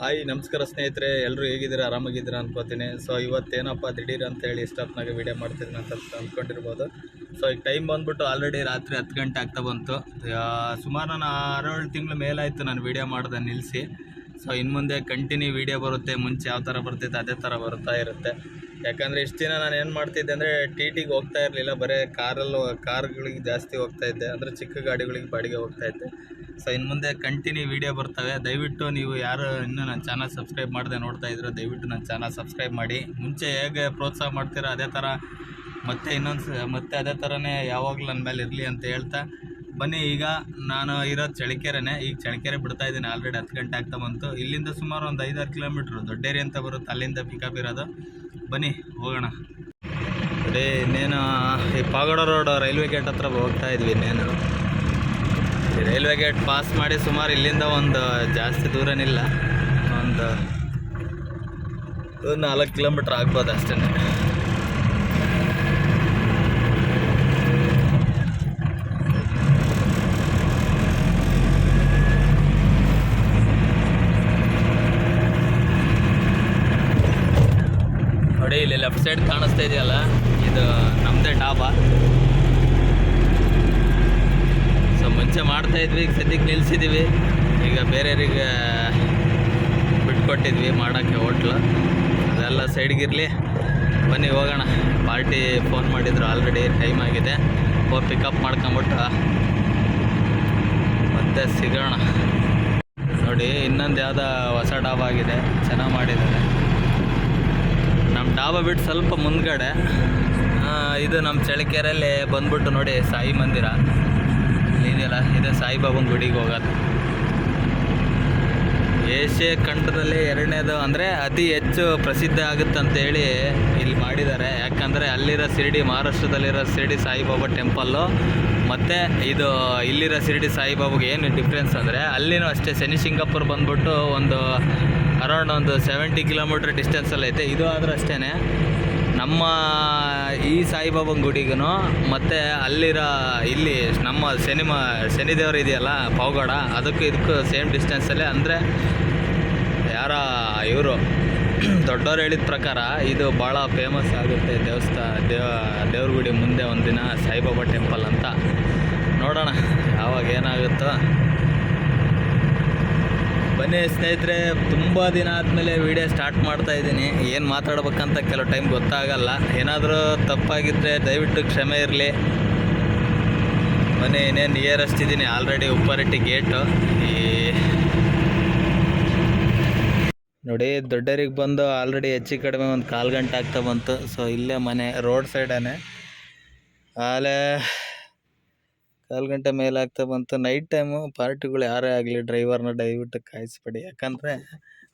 Hi ನಮಸ್ಕಾರ ಸ್ನೇಹಿತರೆ, ಎಲ್ಲರೂ ಹೇಗಿದ್ದೀರಾ? ಆರಾಮಾಗಿದ್ದೀರಾ ಅನ್ಕೋತೀನಿ. ಸೊ ಇವತ್ತೇನಪ್ಪ ದಿಢೀರ್ ಅಂತ ಹೇಳಿ ಇಷ್ಟೊತ್ತಿನಾಗ ವೀಡಿಯೋ ಮಾಡ್ತಿದ್ದೀನಿ ಅಂತ ಅಂದ್ಕೊಂಡಿರ್ಬೋದು. ಸೊ ಈಗ ಟೈಮ್ ಬಂದ್ಬಿಟ್ಟು ಆಲ್ರೆಡಿ ರಾತ್ರಿ 10 ಗಂಟೆ ಆಗ್ತಾ ಬಂತು. ಸುಮಾರು ನಾನು 6-7 ತಿಂಗಳ ಮೇಲಾಯಿತು ನಾನು ವೀಡಿಯೋ ಮಾಡೋದನ್ನ ನಿಲ್ಲಿಸಿ. ಸೊ ಇನ್ನು ಮುಂದೆ ಕಂಟಿನ್ಯೂ ವೀಡಿಯೋ ಬರುತ್ತೆ. ಮುಂಚೆ ಯಾವ ಥರ ಬರ್ತಿತ್ತು ಅದೇ ಥರ ಬರ್ತಾ ಇರುತ್ತೆ. ಯಾಕಂದರೆ ಇಷ್ಟು ದಿನ ನಾನು ಏನು ಮಾಡ್ತಿದ್ದೆ ಅಂದರೆ ಟಿಗೆ ಹೋಗ್ತಾ ಇರಲಿಲ್ಲ, ಬರೀ ಕಾರ್ಗಳಿಗೆ ಜಾಸ್ತಿ ಹೋಗ್ತಾ ಇದ್ದೆ, ಅಂದರೆ ಚಿಕ್ಕ ಗಾಡಿಗಳಿಗೆ ಬಾಡಿಗೆ ಹೋಗ್ತಾ ಇದ್ದೆ. ಸೊ ಇನ್ನು ಮುಂದೆ ಕಂಟಿನ್ಯೂ ವೀಡಿಯೋ ಬರ್ತವೆ. ದಯವಿಟ್ಟು ನೀವು ಯಾರು ಇನ್ನೂ ನನ್ನ ಚಾನಲ್ ಸಬ್ಸ್ಕ್ರೈಬ್ ಮಾಡದೆ ನೋಡ್ತಾ ಇದ್ರು, ದಯವಿಟ್ಟು ನನ್ನ ಚಾನಲ್ ಸಬ್ಸ್ಕ್ರೈಬ್ ಮಾಡಿ. ಮುಂಚೆ ಹೇಗೆ ಪ್ರೋತ್ಸಾಹ ಮಾಡ್ತೀರಾ ಅದೇ ಥರ ಮತ್ತೆ ಅದೇ ಥರನೇ ಯಾವಾಗಲೂ ನನ್ನ ಮೇಲೆ ಇರಲಿ ಅಂತ ಹೇಳ್ತಾ ಬನ್ನಿ. ಈಗ ನಾನು ಇರೋದು ಚಳ್ಳಕೆರೆನೇ. ಈಗ ಚಳ್ಳಕೆರೆ ಬಿಡ್ತಾ ಇದ್ದೀನಿ. ಆಲ್ರೆಡಿ 10 ಗಂಟೆ ಆಗ್ತಾ ಬಂತು. ಇಲ್ಲಿಂದ ಸುಮಾರು ಒಂದು 5-6 ಕಿಲೋಮೀಟ್ರು ದೊಡ್ಡೇರಿ ಅಂತ ಬರುತ್ತೆ, ಅಲ್ಲಿಂದ ಪಿಕಪ್ ಇರೋದು. ಬನ್ನಿ ಹೋಗೋಣ. ಅದೇ ಇನ್ನೇನು ಈ ಪಾಗೋಡ ರೋಡ್ ರೈಲ್ವೆ ಗೇಟ್ ಹತ್ರ ಹೋಗ್ತಾ ಇದ್ವಿ. ಇನ್ನೇನು ರೈಲ್ವೆ ಗೇಟ್ ಪಾಸ್ ಮಾಡಿ ಸುಮಾರು ಇಲ್ಲಿಂದ ಒಂದು ಜಾಸ್ತಿ ದೂರನಿಲ್ಲ, ಒಂದು 4 ಕಿಲೋಮೀಟ್ರ್ ಆಗ್ಬೋದು ಅಷ್ಟೇ. ನೋಡಿ ಇಲ್ಲಿ ಲೆಫ್ಟ್ ಸೈಡ್ ಕಾಣಿಸ್ತಾ ಇದೆಯಲ್ಲ, ಇದು ನಮ್ಮದೇ ಡಾಬಾ. ಸೊ ಮುಂಚೆ ಮಾಡ್ತಾ ಇದ್ವಿ, ಈಗ ಸದ್ಯಕ್ಕೆ ನಿಲ್ಲಿಸಿದ್ದೀವಿ. ಈಗ ಬೇರೆಯವರಿಗೆ ಬಿಟ್ಕೊಟ್ಟಿದ್ವಿ ಮಾಡೋಕ್ಕೆ ಹೋಟ್ಲು. ಅದೆಲ್ಲ ಸೈಡ್ಗಿರಲಿ, ಬನ್ನಿ ಹೋಗೋಣ. ಪಾರ್ಟಿ ಫೋನ್ ಮಾಡಿದ್ರು, ಆಲ್ರೆಡಿ ಟೈಮ್ ಆಗಿದೆ. ಹೋಗಿ ಪಿಕಪ್ ಮಾಡ್ಕೊಂಬಿಟ್ಟು ಮತ್ತೆ ಸಿಗೋಣ. ನೋಡಿ ಇನ್ನೊಂದು ಯಾವುದೋ ಹೊಸ ಡಾಬಾ ಆಗಿದೆ, ಚೆನ್ನಾಗಿ ಮಾಡಿದ್ದಾರೆ. ನಮ್ಮ ಡಾಬಾ ಬಿಟ್ಟು ಸ್ವಲ್ಪ ಮುಂದ್ಗಡೆ ಇದು ನಮ್ಮ ಚಳ್ಳಕೆರೆಯಲ್ಲಿ ಬಂದ್ಬಿಟ್ಟು ನೋಡಿ ಸಾಯಿ ಮಂದಿರ ಇದೆಯಲ್ಲ, ಇದೆ ಸಾಯಿಬಾಬನ ಗುಡಿಗೆ ಹೋಗೋದು. ಏಷ್ಯಾ ಖಂಡದಲ್ಲಿ 2ನೇದು ಅಂದರೆ ಅತಿ ಹೆಚ್ಚು ಪ್ರಸಿದ್ಧ ಆಗುತ್ತಂತೇಳಿ ಇಲ್ಲಿ ಮಾಡಿದ್ದಾರೆ. ಯಾಕಂದರೆ ಅಲ್ಲಿರೋ ಮಹಾರಾಷ್ಟ್ರದಲ್ಲಿರೋ ಶಿರಡಿ ಸಾಯಿಬಾಬಾ ಟೆಂಪಲ್ಲು ಮತ್ತು ಇದು ಇಲ್ಲಿರೋ ಶಿರಡಿ ಸಾಯಿಬಾಬಾಗೆ ಏನು ಡಿಫ್ರೆನ್ಸ್ ಅಂದರೆ, ಅಲ್ಲಿನೂ ಅಷ್ಟೇ ಶನಿಸಿಂಗಾಪುರ ಬಂದ್ಬಿಟ್ಟು ಅರೌಂಡ್ ಒಂದು 70 ಕಿಲೋಮೀಟ್ರ್ ಡಿಸ್ಟೆನ್ಸಲ್ಲಿ ಐತೆ. ಇದು ಆದರೂ ಅಷ್ಟೇ, ನಮ್ಮ ಈ ಸಾಯಿಬಾಬನ ಗುಡಿಗೂ ಮತ್ತು ಇಲ್ಲಿ ನಮ್ಮ ಶನಿದೇವರು ಇದೆಯಲ್ಲ ಪಾವಗಡ, ಇದಕ್ಕೂ ಸೇಮ್ ಡಿಸ್ಟೆನ್ಸಲ್ಲೇ. ಅಂದರೆ ಇವರು ದೊಡ್ಡವ್ರು ಹೇಳಿದ ಪ್ರಕಾರ ಇದು ಭಾಳ ಫೇಮಸ್ ಆಗುತ್ತೆ ದೇವ್ರ ಗುಡಿ ಮುಂದೆ ಒಂದಿನ ಸಾಯಿಬಾಬಾ ಟೆಂಪಲ್ ಅಂತ. ನೋಡೋಣ ಯಾವಾಗ ಏನಾಗುತ್ತೋ. ಬನ್ನಿ ಸ್ನೇಹಿತರೆ, ತುಂಬ ದಿನ ಆದಮೇಲೆ ವೀಡಿಯೋ ಸ್ಟಾರ್ಟ್ ಮಾಡ್ತಾ ಇದ್ದೀನಿ. ಏನು ಮಾತಾಡ್ಬೇಕಂತ ಕೆಲವು ಟೈಮ್ ಗೊತ್ತಾಗಲ್ಲ. ಏನಾದರೂ ತಪ್ಪಾಗಿದ್ದರೆ ದಯವಿಟ್ಟು ಕ್ಷಮೆ ಇರಲಿ. ಬನ್ನಿ, ಇನ್ನೇನು ನಿಯರೆಸ್ಟ್ ಇದ್ದೀನಿ. Already Upparatti gate. ನೋಡಿ ದೊಡ್ಡರಿಗೆ ಬಂದು ಆಲ್ರೆಡಿ ಹೆಚ್ಚು ಕಡಿಮೆ ಒಂದು 1/4 ಗಂಟೆ ಆಗ್ತಾ ಬಂತು. ಸೊ ಇಲ್ಲೇ ಮನೆ ರೋಡ್ ಸೈಡೇ. ಆಲೇ 1/4 ಗಂಟೆ ಮೇಲೆ ಆಗ್ತಾ ಬಂತು. ನೈಟ್ ಟೈಮು ಪಾರ್ಟಿಗಳು ಯಾರೇ ಆಗಲಿ ಡ್ರೈವರ್ನ ದಯವಿಟ್ಟು ಕಾಯಿಸ್ಬೇಡಿ. ಯಾಕಂದರೆ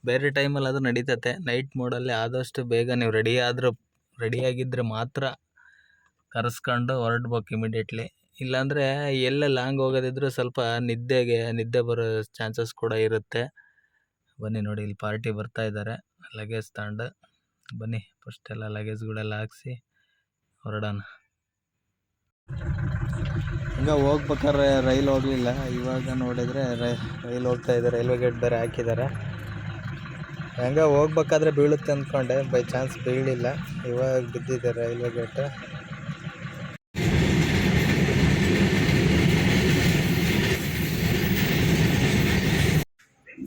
ಬೇರೆ ಟೈಮಲ್ಲಿ ಅದು ನಡೀತತೆ. ನೈಟ್ ಮೋಡಲ್ಲಿ ಆದಷ್ಟು ಬೇಗ ನೀವು ರೆಡಿಯಾಗಿದ್ದರೆ ಮಾತ್ರ ಕರೆಸ್ಕೊಂಡು ಹೊರಡ್ಬೇಕು ಇಮಿಡಿಯೇಟ್ಲಿ. ಇಲ್ಲಾಂದರೆ ಎಲ್ಲೇ ಲಾಂಗ್ ಹೋಗೋದಿದ್ರು ಸ್ವಲ್ಪ ನಿದ್ದೆ ಬರೋ ಚಾನ್ಸಸ್ ಕೂಡ ಇರುತ್ತೆ. ಬನ್ನಿ ನೋಡಿ, ಇಲ್ಲಿ ಪಾರ್ಟಿ ಬರ್ತಾ ಇದ್ದಾರೆ ಲಗೇಜ್ ತಗೊಂಡು. ಬನ್ನಿ ಫಸ್ಟ್ ಎಲ್ಲ ಲಗೇಜ್ಗಳೆಲ್ಲ ಹಾಕ್ಸಿ ಹೊರಡೋಣ. ಹಂಗೆ ಹೋಗ್ಬೇಕಾದ್ರೆ ರೈಲ್ ಹೋಗಲಿಲ್ಲ. ಇವಾಗ ನೋಡಿದರೆ ರೈಲ್ ಹೋಗ್ತಾ ಇದೆ. ರೈಲ್ವೆ ಗೇಟ್ ಬೇರೆ ಹಾಕಿದ್ದಾರೆ. ಹಂಗೆ ಹೋಗ್ಬೇಕಾದ್ರೆ ಬೀಳುತ್ತೆ ಅಂದ್ಕೊಂಡೆ, ಬೈ ಚಾನ್ಸ್ ಬೀಳಲಿಲ್ಲ. ಇವಾಗ ಬಿದ್ದಿದೆ ರೈಲ್ವೆ ಗೇಟ್.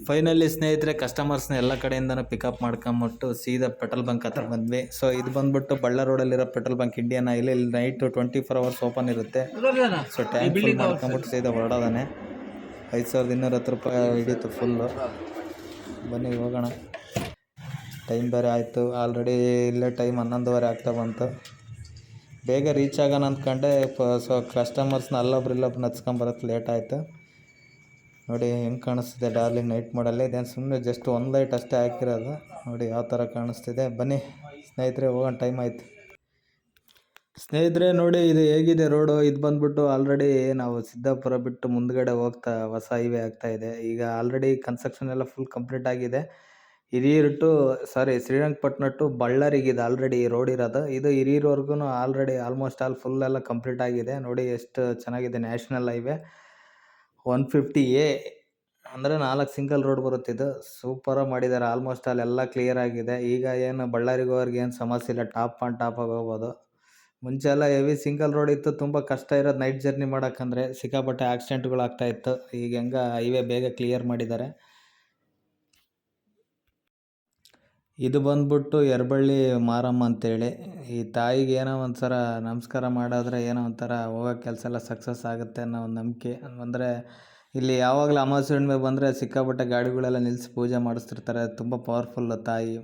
ಫೈನಲಿ ಸ್ನೇಹಿತರೆ, ಕಸ್ಟಮರ್ಸ್ನ ಎಲ್ಲ ಕಡೆಯಿಂದನೂ ಪಿಕಪ್ ಮಾಡ್ಕೊಂಬಿಟ್ಟು ಸೀದಾ ಪೆಟ್ರೋಲ್ ಬಂಕ್ ಹತ್ರ ಬಂದ್ವಿ. ಸೊ ಇದು ಬಂದ್ಬಿಟ್ಟು ಬಳ್ಳಾರಿ ರೋಡಲ್ಲಿರೋ ಪೆಟ್ರೋಲ್ ಬಂಕ್, ಇಂಡಿಯನ್ ಆಯಿಲ್. ಇಲ್ಲಿ ನೈಟ್ 24 hours ಓಪನ್ ಇರುತ್ತೆ. ಸೊ ಟ್ಯಾಂಕ್ ಫುಲ್ ಮಾಡ್ಕೊಂಬಿಟ್ಟು ಸೀದಾ ಹೊರಡೋದಾನೆ. 5210 ರೂಪಾಯಿ ಹಿಡೀತು ಫುಲ್ಲು. ಬನ್ನಿ ಹೋಗೋಣ. ಟೈಮ್ ಬೇರೆ ಆಯಿತು. ಆಲ್ರೆಡಿ ಇಲ್ಲೇ ಟೈಮ್ 11:15 ಆಗ್ತಾ ಬಂತು. ಬೇಗ ರೀಚ್ ಆಗೋಣ ಅಂದ್ಕೊಂಡೆ. ಸೊ ಕಸ್ಟಮರ್ಸ್ನ ಇಲ್ಲೊಬ್ರು ನಚ್ಕೊಂಬರಕ್ಕೆ ಲೇಟ್ ಆಯಿತು. ನೋಡಿ ಹೆಂಗೆ ಕಾಣಿಸ್ತಿದೆ ಡಾರ್ಲಿಂಗ್ ನೈಟ್ ಮಾಡಲ್ಲೇ. ಇದೇನು ಸುಮ್ಮನೆ ಜಸ್ಟ್ ಒಂದು ಲೈಟ್ ಅಷ್ಟೇ ಹಾಕಿರೋದು. ನೋಡಿ ಯಾವ ಥರ ಕಾಣಿಸ್ತಿದೆ. ಬನ್ನಿ ಸ್ನೇಹಿತರೆ ಹೋಗೋಣ, ಟೈಮ್ ಆಯಿತು. ಸ್ನೇಹಿತರೆ ನೋಡಿ ಇದು ಹೇಗಿದೆ ರೋಡು. ಇದು ಬಂದ್ಬಿಟ್ಟು ಆಲ್ರೆಡಿ ನಾವು ಸಿದ್ದಾಪುರ ಬಿಟ್ಟು ಮುಂದ್ಗಡೆ ಹೋಗ್ತಾ ಹೊಸ ಹೈವೇ ಆಗ್ತಾಯಿದೆ. ಈಗ ಆಲ್ರೆಡಿ ಕನ್ಸ್ಟ್ರಕ್ಷನ್ ಎಲ್ಲ ಫುಲ್ ಕಂಪ್ಲೀಟ್ ಆಗಿದೆ. ಶ್ರೀರಂಗಪಟ್ಟಣ ಟು ಬಳ್ಳಾರಿಗಿದೆ ಆಲ್ರೆಡಿ ರೋಡ್ ಇರೋದು. ಇದು ಹಿರಿಯೂರ್ವರೆಗೂ ಆಲ್ರೆಡಿ ಆಲ್ಮೋಸ್ಟ್ ಫುಲ್ ಎಲ್ಲ ಕಂಪ್ಲೀಟ್ ಆಗಿದೆ. ನೋಡಿ ಎಷ್ಟು ಚೆನ್ನಾಗಿದೆ. ನ್ಯಾಷನಲ್ ಹೈವೇ 150A ಅಂದರೆ 4 ಸಿಂಗಲ್ ರೋಡ್ ಬರುತ್ತೆ ಇದು. ಸೂಪರಾಗಿ ಮಾಡಿದ್ದಾರೆ. ಆಲ್ಮೋಸ್ಟ್ ಅಲ್ಲೆಲ್ಲ ಕ್ಲಿಯರ್ ಆಗಿದೆ. ಈಗ ಏನು ಬಳ್ಳಾರಿಗೆ ಹೋಗೋರ್ಗೆ ಏನು ಸಮಸ್ಯೆ ಇಲ್ಲ, ಟಾಪ್ ಆನ್ ಟಾಪಾಗಿ ಹೋಗ್ಬೋದು. ಮುಂಚೆ ಎಲ್ಲ ಹೆವಿ ಸಿಂಗಲ್ ರೋಡ್ ಇತ್ತು, ತುಂಬ ಕಷ್ಟ ಇರೋದು ನೈಟ್ ಜರ್ನಿ ಮಾಡೋಕ್ಕಂದ್ರೆ, ಸಿಕ್ಕಾಪಟ್ಟೆ ಆಕ್ಸಿಡೆಂಟ್ಗಳು ಆಗ್ತಾಯಿತ್ತು. ಈಗ ಹೆಂಗೆ ಹೈವೇ ಬೇಗ ಕ್ಲಿಯರ್ ಮಾಡಿದ್ದಾರೆ. ಇದು ಬಂದ್ಬಿಟ್ಟು ಯರಬಳ್ಳಿ ಮಾರಮ್ಮ ಅಂತೇಳಿ. ಈ ತಾಯಿಗೆ ಏನೋ ಒಂಥರ ನಮಸ್ಕಾರ ಮಾಡಿದ್ರೆ ಏನೋ ಒಂಥರ ಹೋಗೋ ಕೆಲಸ ಎಲ್ಲ ಸಕ್ಸಸ್ ಆಗುತ್ತೆ ಅನ್ನೋ ಒಂದು ನಂಬಿಕೆ. ಅಂದರೆ ಇಲ್ಲಿ ಯಾವಾಗಲೂ ಅಮಾವಾಸ್ಯೆ ಹುಣ್ಣಿಮೆ ಬಂದರೆ ಸಿಕ್ಕಾಪಟ್ಟೆ ಗಾಡಿಗಳೆಲ್ಲ ನಿಲ್ಲಿಸಿ ಪೂಜೆ ಮಾಡಿಸ್ತಿರ್ತಾರೆ. ತುಂಬ ಪವರ್ಫುಲ್ಲು ತಾಯಿ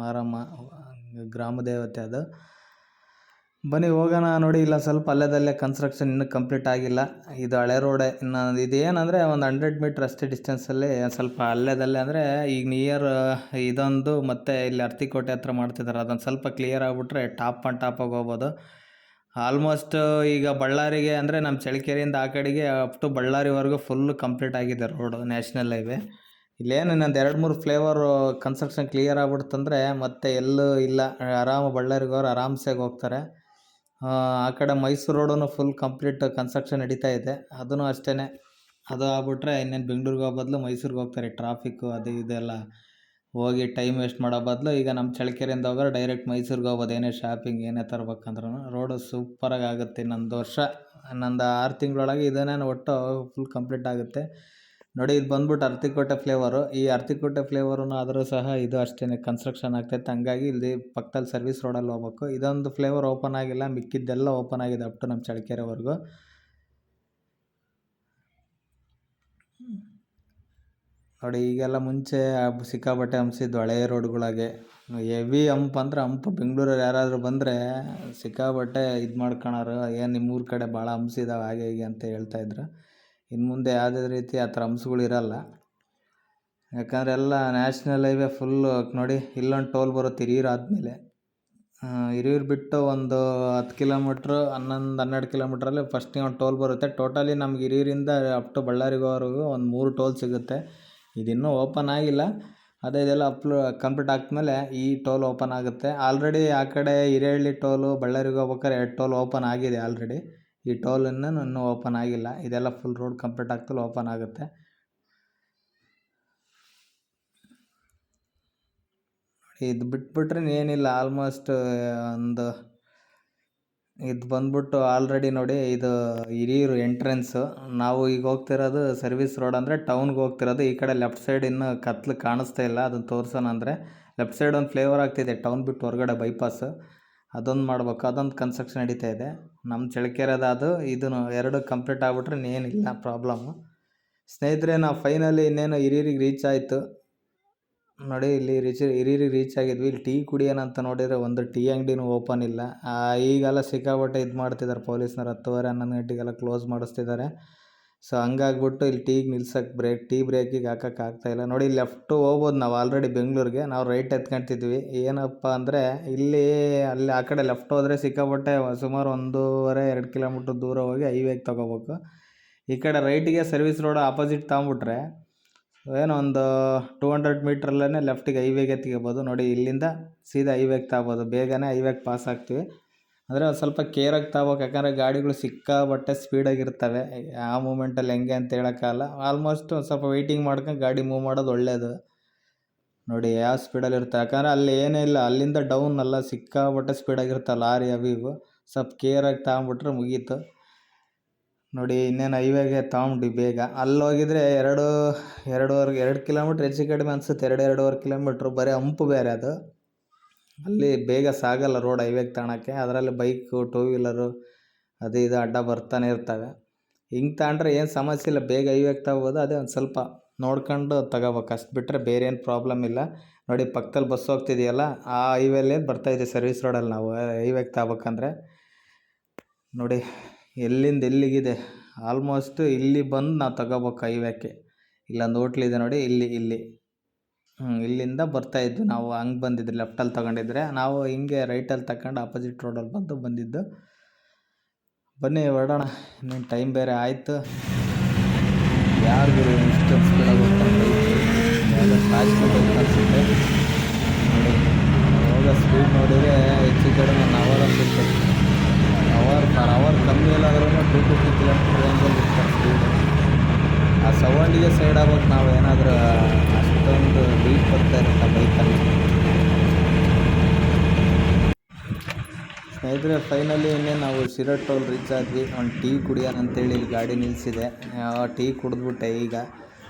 ಮಾರಮ್ಮ, ಗ್ರಾಮ ದೇವತೆ ಅದು. ಬನ್ನಿ ಹೋಗೋಣ. ನೋಡಿ ಇಲ್ಲ ಸ್ವಲ್ಪ ಅಲ್ಲದಲ್ಲೇ ಕನ್ಸ್ಟ್ರಕ್ಷನ್ ಇನ್ನೂ ಕಂಪ್ಲೀಟ್ ಆಗಿಲ್ಲ. ಇದು ಹಳೆ ರೋಡೇ. ಇನ್ನು ಇದೇನಂದರೆ ಒಂದು 100 ಮೀಟ್ರ್ ಅಷ್ಟೇ ಡಿಸ್ಟೆನ್ಸಲ್ಲಿ ಸ್ವಲ್ಪ ಅಲ್ಲದಲ್ಲೇ, ಅಂದರೆ ಈಗ ನಿಯರ್ ಇದೊಂದು ಮತ್ತು ಇಲ್ಲಿ ಅರ್ತಿಕೋಟೆ ಹತ್ರ ಮಾಡ್ತಿದ್ದಾರೆ. ಅದೊಂದು ಸ್ವಲ್ಪ ಕ್ಲಿಯರ್ ಆಗಿಬಿಟ್ರೆ ಟಾಪ್ ಆನ್ ಟಾಪಾಗಿ ಹೋಗ್ಬೋದು. ಆಲ್ಮೋಸ್ಟ್ ಈಗ ಬಳ್ಳಾರಿಗೆ ಅಂದರೆ ನಮ್ಮ ಚಳ್ಳಕೆರೆಯಿಂದ ಆ ಕಡೆಗೆ ಅಪ್ ಟು ಬಳ್ಳಾರಿವರೆಗೂ ಫುಲ್ಲು ಕಂಪ್ಲೀಟ್ ಆಗಿದೆ ರೋಡು, ನ್ಯಾಷನಲ್ ಹೈವೇ. ಇಲ್ಲೇನು ಇನ್ನೊಂದು 2-3 ಫ್ಲೇವರು ಕನ್ಸ್ಟ್ರಕ್ಷನ್ ಕ್ಲಿಯರ್ ಆಗ್ಬಿಡ್ತಂದರೆ ಮತ್ತೆ ಎಲ್ಲೂ ಇಲ್ಲ, ಆರಾಮ ಬಳ್ಳಾರಿಗೆ ಅವ್ರು ಆರಾಮ್ಸೆ ಹೋಗ್ತಾರೆ. ಆ ಕಡೆ ಮೈಸೂರು ರೋಡೂ ಫುಲ್ ಕಂಪ್ಲೀಟ್ ಕನ್ಸ್ಟ್ರಕ್ಷನ್ ನಡೀತಾ ಇದೆ. ಅದೂ ಅಷ್ಟೇ. ಅದು ಆಗ್ಬಿಟ್ರೆ ಇನ್ನೇನು ಬೆಂಗ್ಳೂರಿಗೆ ಹೋಗೋ ಬದಲು ಮೈಸೂರಿಗೆ ಹೋಗ್ತಾರೆ. ಟ್ರಾಫಿಕ್ಕು ಅದು ಇದೆಲ್ಲ ಹೋಗಿ ಟೈಮ್ ವೇಸ್ಟ್ ಮಾಡೋ ಬದಲು ಈಗ ನಮ್ಮ ಚಳ್ಳಕೆರೆಯಿಂದ ಹೋಗೋರು ಡೈರೆಕ್ಟ್ ಮೈಸೂರಿಗೆ ಹೋಗ್ಬೋದು. ಏನೇ ಶಾಪಿಂಗ್ ಏನೇ ತರ್ಬೇಕಂದ್ರೂ ರೋಡು ಸೂಪರಾಗಿ ಆಗುತ್ತೆ. ಇನ್ನೊಂದು ವರ್ಷ, ಇನ್ನೊಂದು 6 ತಿಂಗಳೊಳಗೆ ಇದನ್ನೇನು ಒಟ್ಟು ಫುಲ್ ಕಂಪ್ಲೀಟ್ ಆಗುತ್ತೆ. ನೋಡಿ ಇದು ಬಂದ್ಬಿಟ್ಟು ಅರ್ತಿಕೋಟೆ ಫ್ಲೇವರು. ಈ ಅರ್ತಿಕೋಟೆ ಫ್ಲೇವರೂ ಆದರೂ ಸಹ ಇದು ಅಷ್ಟೇ ಕನ್ಸ್ಟ್ರಕ್ಷನ್ ಆಗ್ತೈತೆ. ಹಂಗಾಗಿ ಇಲ್ಲಿ ಪಕ್ಕದಲ್ಲಿ ಸರ್ವಿಸ್ ರೋಡಲ್ಲಿ ಹೋಗ್ಬೇಕು. ಇದೊಂದು ಫ್ಲೇವರ್ ಓಪನ್ ಆಗಿಲ್ಲ, ಮಿಕ್ಕಿದ್ದೆಲ್ಲ ಓಪನ್ ಆಗಿದೆ ಅಪ್ ಟು ನಮ್ಮ ಚಳ್ಳಕೆರೆವರೆಗೂ. ನೋಡಿ ಈಗೆಲ್ಲ ಮುಂಚೆ ಸಿಕ್ಕಾಪಟ್ಟೆ ಹಂಪ್ಸಿದ್ದು ಹಳೆಯ ರೋಡ್ಗಳಾಗೆ. ಹೆವಿ ಹಂಪ್ ಅಂದರೆ ಹಂಪ್. ಬೆಂಗಳೂರಲ್ಲಿ ಯಾರಾದರೂ ಬಂದರೆ ಸಿಕ್ಕಾಪಟ್ಟೆ ಇದು ಮಾಡ್ಕೊಳೋರು, ಏನು ನಿಮ್ಮೂರ ಕಡೆ ಭಾಳ ಹಂಪ್ಸಿದಾವೆ ಹಾಗೆ ಹೀಗೆ ಅಂತ ಹೇಳ್ತಾಯಿದ್ರು. ಇನ್ನು ಮುಂದೆ ಯಾವುದೇ ರೀತಿ ಆ ಥರ ಹಂಪ್ಸ್ಗಳಿರಲ್ಲ. ಯಾಕಂದರೆ ಎಲ್ಲ ನ್ಯಾಷನಲ್ ಹೈವೇ ಫುಲ್ಲು. ನೋಡಿ ಇಲ್ಲೊಂದು ಟೋಲ್ ಬರುತ್ತೆ ಹಿರಿಯೂರು ಆದಮೇಲೆ. ಹಿರಿಯೂರು ಬಿಟ್ಟು ಒಂದು 10 ಕಿಲೋಮೀಟ್ರು 11-12 ಕಿಲೋಮೀಟ್ರಲ್ಲಿ ಫಸ್ಟಿಗೆ ಒಂದು ಟೋಲ್ ಬರುತ್ತೆ. ಟೋಟಲಿ ನಮ್ಗೆ ಹಿರಿಯೂರಿಂದ ಅಪ್ ಟು ಬಳ್ಳಾರಿಗೋವರೆಗೂ ಒಂದು 3 ಟೋಲ್ ಸಿಗುತ್ತೆ. ಇದಿನ್ನೂ ಓಪನ್ ಆಗಿಲ್ಲ. ಅದೇ ಇದೆಲ್ಲ ಕಂಪ್ಲೀಟ್ ಆದಮೇಲೆ ಈ ಟೋಲ್ ಓಪನ್ ಆಗುತ್ತೆ. ಆಲ್ರೆಡಿ ಆ ಕಡೆ ಹಿರೇಹಳ್ಳಿ ಟೋಲು ಬಳ್ಳಾರಿಗೆ ಹೋಗ್ಬೇಕಾದ್ರೆ 2 ಟೋಲ್ ಓಪನ್ ಆಗಿದೆ ಆಲ್ರೆಡಿ. ಈ ಟೋಲನ್ನು ಓಪನ್ ಆಗಿಲ್ಲ. ಇದೆಲ್ಲ ಫುಲ್ ರೋಡ್ ಕಂಪ್ಲೀಟ್ ಆಗ್ತಲೇ ಓಪನ್ ಆಗುತ್ತೆ. ಇದು ಬಿಟ್ಬಿಟ್ರೆ ಏನಿಲ್ಲ. ಆಲ್ಮೋಸ್ಟ್ ಒಂದು ಇದು ಬಂದ್ಬಿಟ್ಟು ಆಲ್ರೆಡಿ ನೋಡಿ ಇದು ಹಿರಿಯೂರು ಎಂಟ್ರೆನ್ಸು. ನಾವು ಈಗ ಹೋಗ್ತಿರೋದು ಸರ್ವಿಸ್ ರೋಡ್, ಅಂದರೆ ಟೌನ್ಗೆ ಹೋಗ್ತಿರೋದು. ಈ ಕಡೆ ಲೆಫ್ಟ್ ಸೈಡ್ ಇನ್ನೂ ಕತ್ಲು ಕಾಣಿಸ್ತಾ ಇಲ್ಲ, ಅದನ್ನು ತೋರ್ಸೋಣ. ಅಂದರೆ ಲೆಫ್ಟ್ ಸೈಡ್ ಒಂದು ಫ್ಲೇವರ್ ಆಗ್ತಿದೆ ಟೌನ್ ಬಿಟ್ಟು ಹೊರಗಡೆ ಬೈಪಾಸು. ಅದೊಂದು ಮಾಡ್ಬೇಕು. ಅದೊಂದು ಕನ್ಸ್ಟ್ರಕ್ಷನ್ ನಡೀತಾ ಇದೆ. ನಮ್ಮ ಚಳ್ಳಕೆರೆದು ಅದು ಇದೂ 2 ಕಂಪ್ಲೀಟ್ ಆಗಿಬಿಟ್ರೆ ಇನ್ನೇನಿಲ್ಲ ಪ್ರಾಬ್ಲಮ್ಮು. ಸ್ನೇಹಿತರೆ ನಾವು ಫೈನಲಿ ಇನ್ನೇನು ಹಿರಿಯೂರಿಗೆ ರೀಚ್ ಆಯಿತು. ನೋಡಿ ಇಲ್ಲಿ ಹಿರಿಯೂರಿಗೆ ರೀಚ್ ಆಗಿದ್ವಿ. ಇಲ್ಲಿ ಟೀ ಕುಡಿಯೋಣ ಅಂತ ನೋಡಿದರೆ ಒಂದು ಟೀ ಅಂಗಡಿನೂ ಓಪನ್ ಇಲ್ಲ. ಈಗೆಲ್ಲ ಸಿಕ್ಕಾಪಟ್ಟೆ ಇದು ಮಾಡ್ತಿದ್ದಾರೆ ಪೊಲೀಸ್ನವ್ರು. 10:30-11 ಗಂಟೆಗೆಲ್ಲ ಕ್ಲೋಸ್ ಮಾಡಿಸ್ತಿದ್ದಾರೆ. ಸೊ ಹಂಗಾಗ್ಬಿಟ್ಟು ಇಲ್ಲಿ ಟೀಗೆ ನಿಲ್ಸೋಕ್ಕೆ ಟೀ ಬ್ರೇಕಿಗೆ ಆಗ್ತಾಯಿಲ್ಲ. ನೋಡಿ ಲೆಫ್ಟು ಹೋಗ್ಬೋದು ನಾವು ಆಲ್ರೆಡಿ ಬೆಂಗಳೂರಿಗೆ. ನಾವು ರೈಟ್ ಎತ್ಕೊಳ್ತಿದ್ವಿ. ಏನಪ್ಪ ಅಂದರೆ ಅಲ್ಲಿ ಆ ಕಡೆ ಲೆಫ್ಟ್ ಹೋದರೆ ಸಿಕ್ಕಾಪಟ್ಟೆ ಸುಮಾರು 1.5-2 ಕಿಲೋಮೀಟ್ರ್ ದೂರ ಹೋಗಿ ಹೈವೇಗೆ ತೊಗೋಬೇಕು. ಈ ಕಡೆ ರೈಟಿಗೆ ಸರ್ವಿಸ್ ರೋಡ್ ಆಪೋಸಿಟ್ ತಗೊಂಬಿಟ್ರೆ ಏನೋ ಒಂದು 200 ಮೀಟ್ರಲ್ಲೇ ಲೆಫ್ಟಿಗೆ ಹೈವೇಗೆ ತೆಗಿಬೋದು. ನೋಡಿ ಇಲ್ಲಿಂದ ಸೀದಾ ಹೈವೇಗೆ ತಗೋಬೋದು. ಬೇಗನೆ ಹೈವೇಗೆ ಪಾಸ್ ಆಗ್ತೀವಿ. ಅಂದರೆ ಒಂದು ಸ್ವಲ್ಪ ಕೇರಾಗಿ ತಗೋಬೇಕು. ಯಾಕಂದರೆ ಗಾಡಿಗಳು ಸಿಕ್ಕಾಪಟ್ಟೆ ಸ್ಪೀಡಾಗಿರ್ತವೆ. ಯಾವ ಮೂಮೆಂಟಲ್ಲಿ ಹೆಂಗೆ ಅಂತ ಹೇಳೋಕ್ಕಾಗಲ್ಲ. ಆಲ್ಮೋಸ್ಟ್ ಒಂದು ಸ್ವಲ್ಪ ವೆಯ್ಟಿಂಗ್ ಮಾಡ್ಕೊಂಡು ಗಾಡಿ ಮೂವ್ ಮಾಡೋದು ಒಳ್ಳೆಯದು. ನೋಡಿ ಯಾವ ಸ್ಪೀಡಲ್ಲಿ ಇರುತ್ತೆ. ಯಾಕಂದರೆ ಅಲ್ಲಿ ಏನೇ ಇಲ್ಲ, ಅಲ್ಲಿಂದ ಡೌನ್ ಅಲ್ಲ, ಸಿಕ್ಕಾಪಟ್ಟೆ ಸ್ಪೀಡಾಗಿರುತ್ತೆ ಲಾರಿ ಅವು ಇವು. ಸ್ವಲ್ಪ ಕೇರಾಗಿ ತಗೊಂಬಿಟ್ರೆ ಮುಗೀತು. ನೋಡಿ ಇನ್ನೇನು ಹೈವೇಗೆ ತಗೊಂಡ್ವಿ ಬೇಗ. ಅಲ್ಲಿ ಹೋಗಿದ್ರೆ 2 ಕಿಲೋಮೀಟ್ರ್ ಹೆಚ್ಚು ಕಡಿಮೆ ಅನಿಸುತ್ತೆ. 2-2.5 ಕಿಲೋಮೀಟ್ರು. ಬರೀ ಹಂಪು ಬೇರೆ ಅದು. ಅಲ್ಲಿ ಬೇಗ ಸಾಗಲ್ಲ ರೋಡ್ ಹೈವೇಗೆ ತಗೊಳಕ್ಕೆ. ಅದರಲ್ಲಿ ಬೈಕು, 2 ವೀಲರು ಅದು ಇದು ಅಡ್ಡ ಬರ್ತಾನೆ ಇರ್ತವೆ. ಹಿಂಗೆ ತಗೊಂಡ್ರೆ ಏನು ಸಮಸ್ಯೆ ಇಲ್ಲ, ಬೇಗ ಹೈವೇಗೆ ತಗೋಬೋದು. ಅದೇ ಒಂದು ಸ್ವಲ್ಪ ನೋಡ್ಕೊಂಡು ತಗೋಬೇಕು, ಅಷ್ಟು ಬಿಟ್ಟರೆ ಬೇರೆ ಏನು ಪ್ರಾಬ್ಲಮ್ ಇಲ್ಲ. ನೋಡಿ ಪಕ್ಕದಲ್ಲಿ ಬಸ್ ಹೋಗ್ತಿದೆಯಲ್ಲ, ಆ ಹೈವೇಲೇ ಬರ್ತಾಯಿದೆ ಸರ್ವಿಸ್ ರೋಡಲ್ಲಿ ನಾವು ಹೈವೇಗೆ ತಗೋಬೇಕಂದ್ರೆ. ನೋಡಿ ಎಲ್ಲಿಂದ ಎಲ್ಲಿಗಿದೆ. ಆಲ್ಮೋಸ್ಟ್ ಇಲ್ಲಿ ಬಂದು ನಾವು ತಗೋಬೇಕು ಹೈವೇಕ್ಕೆ. ಇಲ್ಲೊಂದು ಹೋಟ್ಲಿದೆ ನೋಡಿ, ಇಲ್ಲಿ ಇಲ್ಲಿಂದ ಬರ್ತಾಯಿದ್ವಿ ನಾವು. ಹಂಗೆ ಬಂದಿದ್ವಿ ಲೆಫ್ಟಲ್ಲಿ ತಗೊಂಡಿದ್ರೆ. ನಾವು ಹಿಂಗೆ ರೈಟಲ್ಲಿ ತಗೊಂಡು ಆಪೋಸಿಟ್ ರೋಡಲ್ಲಿ ಬಂದಿದ್ದು. ಬನ್ನಿ ಹೊರಡೋಣ, ಇನ್ನೇನು ಟೈಮ್ ಬೇರೆ ಆಯಿತು. ಯಾರಿಗೂ ಇಷ್ಟು ಸ್ಪೀಡಾಗಿ ಹೋಗ್ತಾರೆ ಯಾವುದೋ ಫಾಸ್ಟ್ ಬೈಕ್ ಅನಿಸುತ್ತೆ. ನೋಡಿ ಹೋಗೋ ಸ್ಪೀಡ್ ನೋಡಿದರೆ ಹೆಚ್ಚು ಕಡಿಮೆ 1 ಅವರ್ ಅನಿಸುತ್ತೆ. ಅವರ್ ಕಮ್ಮಿ ಎಲ್ಲಾದ್ರೂ 250 ಕಿಲೋಮೀಟ್ರ್ ರೇಂಜಲ್ಲಿ ಇರ್ತಾರೆ ಸ್ಪೀಡು. ಆ ಸೌಂಡಿಗೆ ಸೈಡ್ ಆಗ್ಬೇಕು ನಾವು. ಏನಾದರೂ ಅಷ್ಟೊಂದು ಬೀಟ್ ಬರ್ತಾ ಇರುತ್ತೆ ಬೈಕಲ್ಲಿ. ಸ್ನೇಹಿತರೆ, ಫೈನಲಿ ಇನ್ನೇನು ನಾವು ಶಿರಾ ಟೋಲ್ ರೀಚ್ ಆದ್ವಿ. ಒಂದು ಟೀ ಕುಡಿಯೋಣ ಅಂತೇಳಿ ಇಲ್ಲಿ ಗಾಡಿ ನಿಲ್ಲಿಸಿದೆ. ಟೀ ಕುಡಿದ್ಬಿಟ್ಟೆ ಈಗ.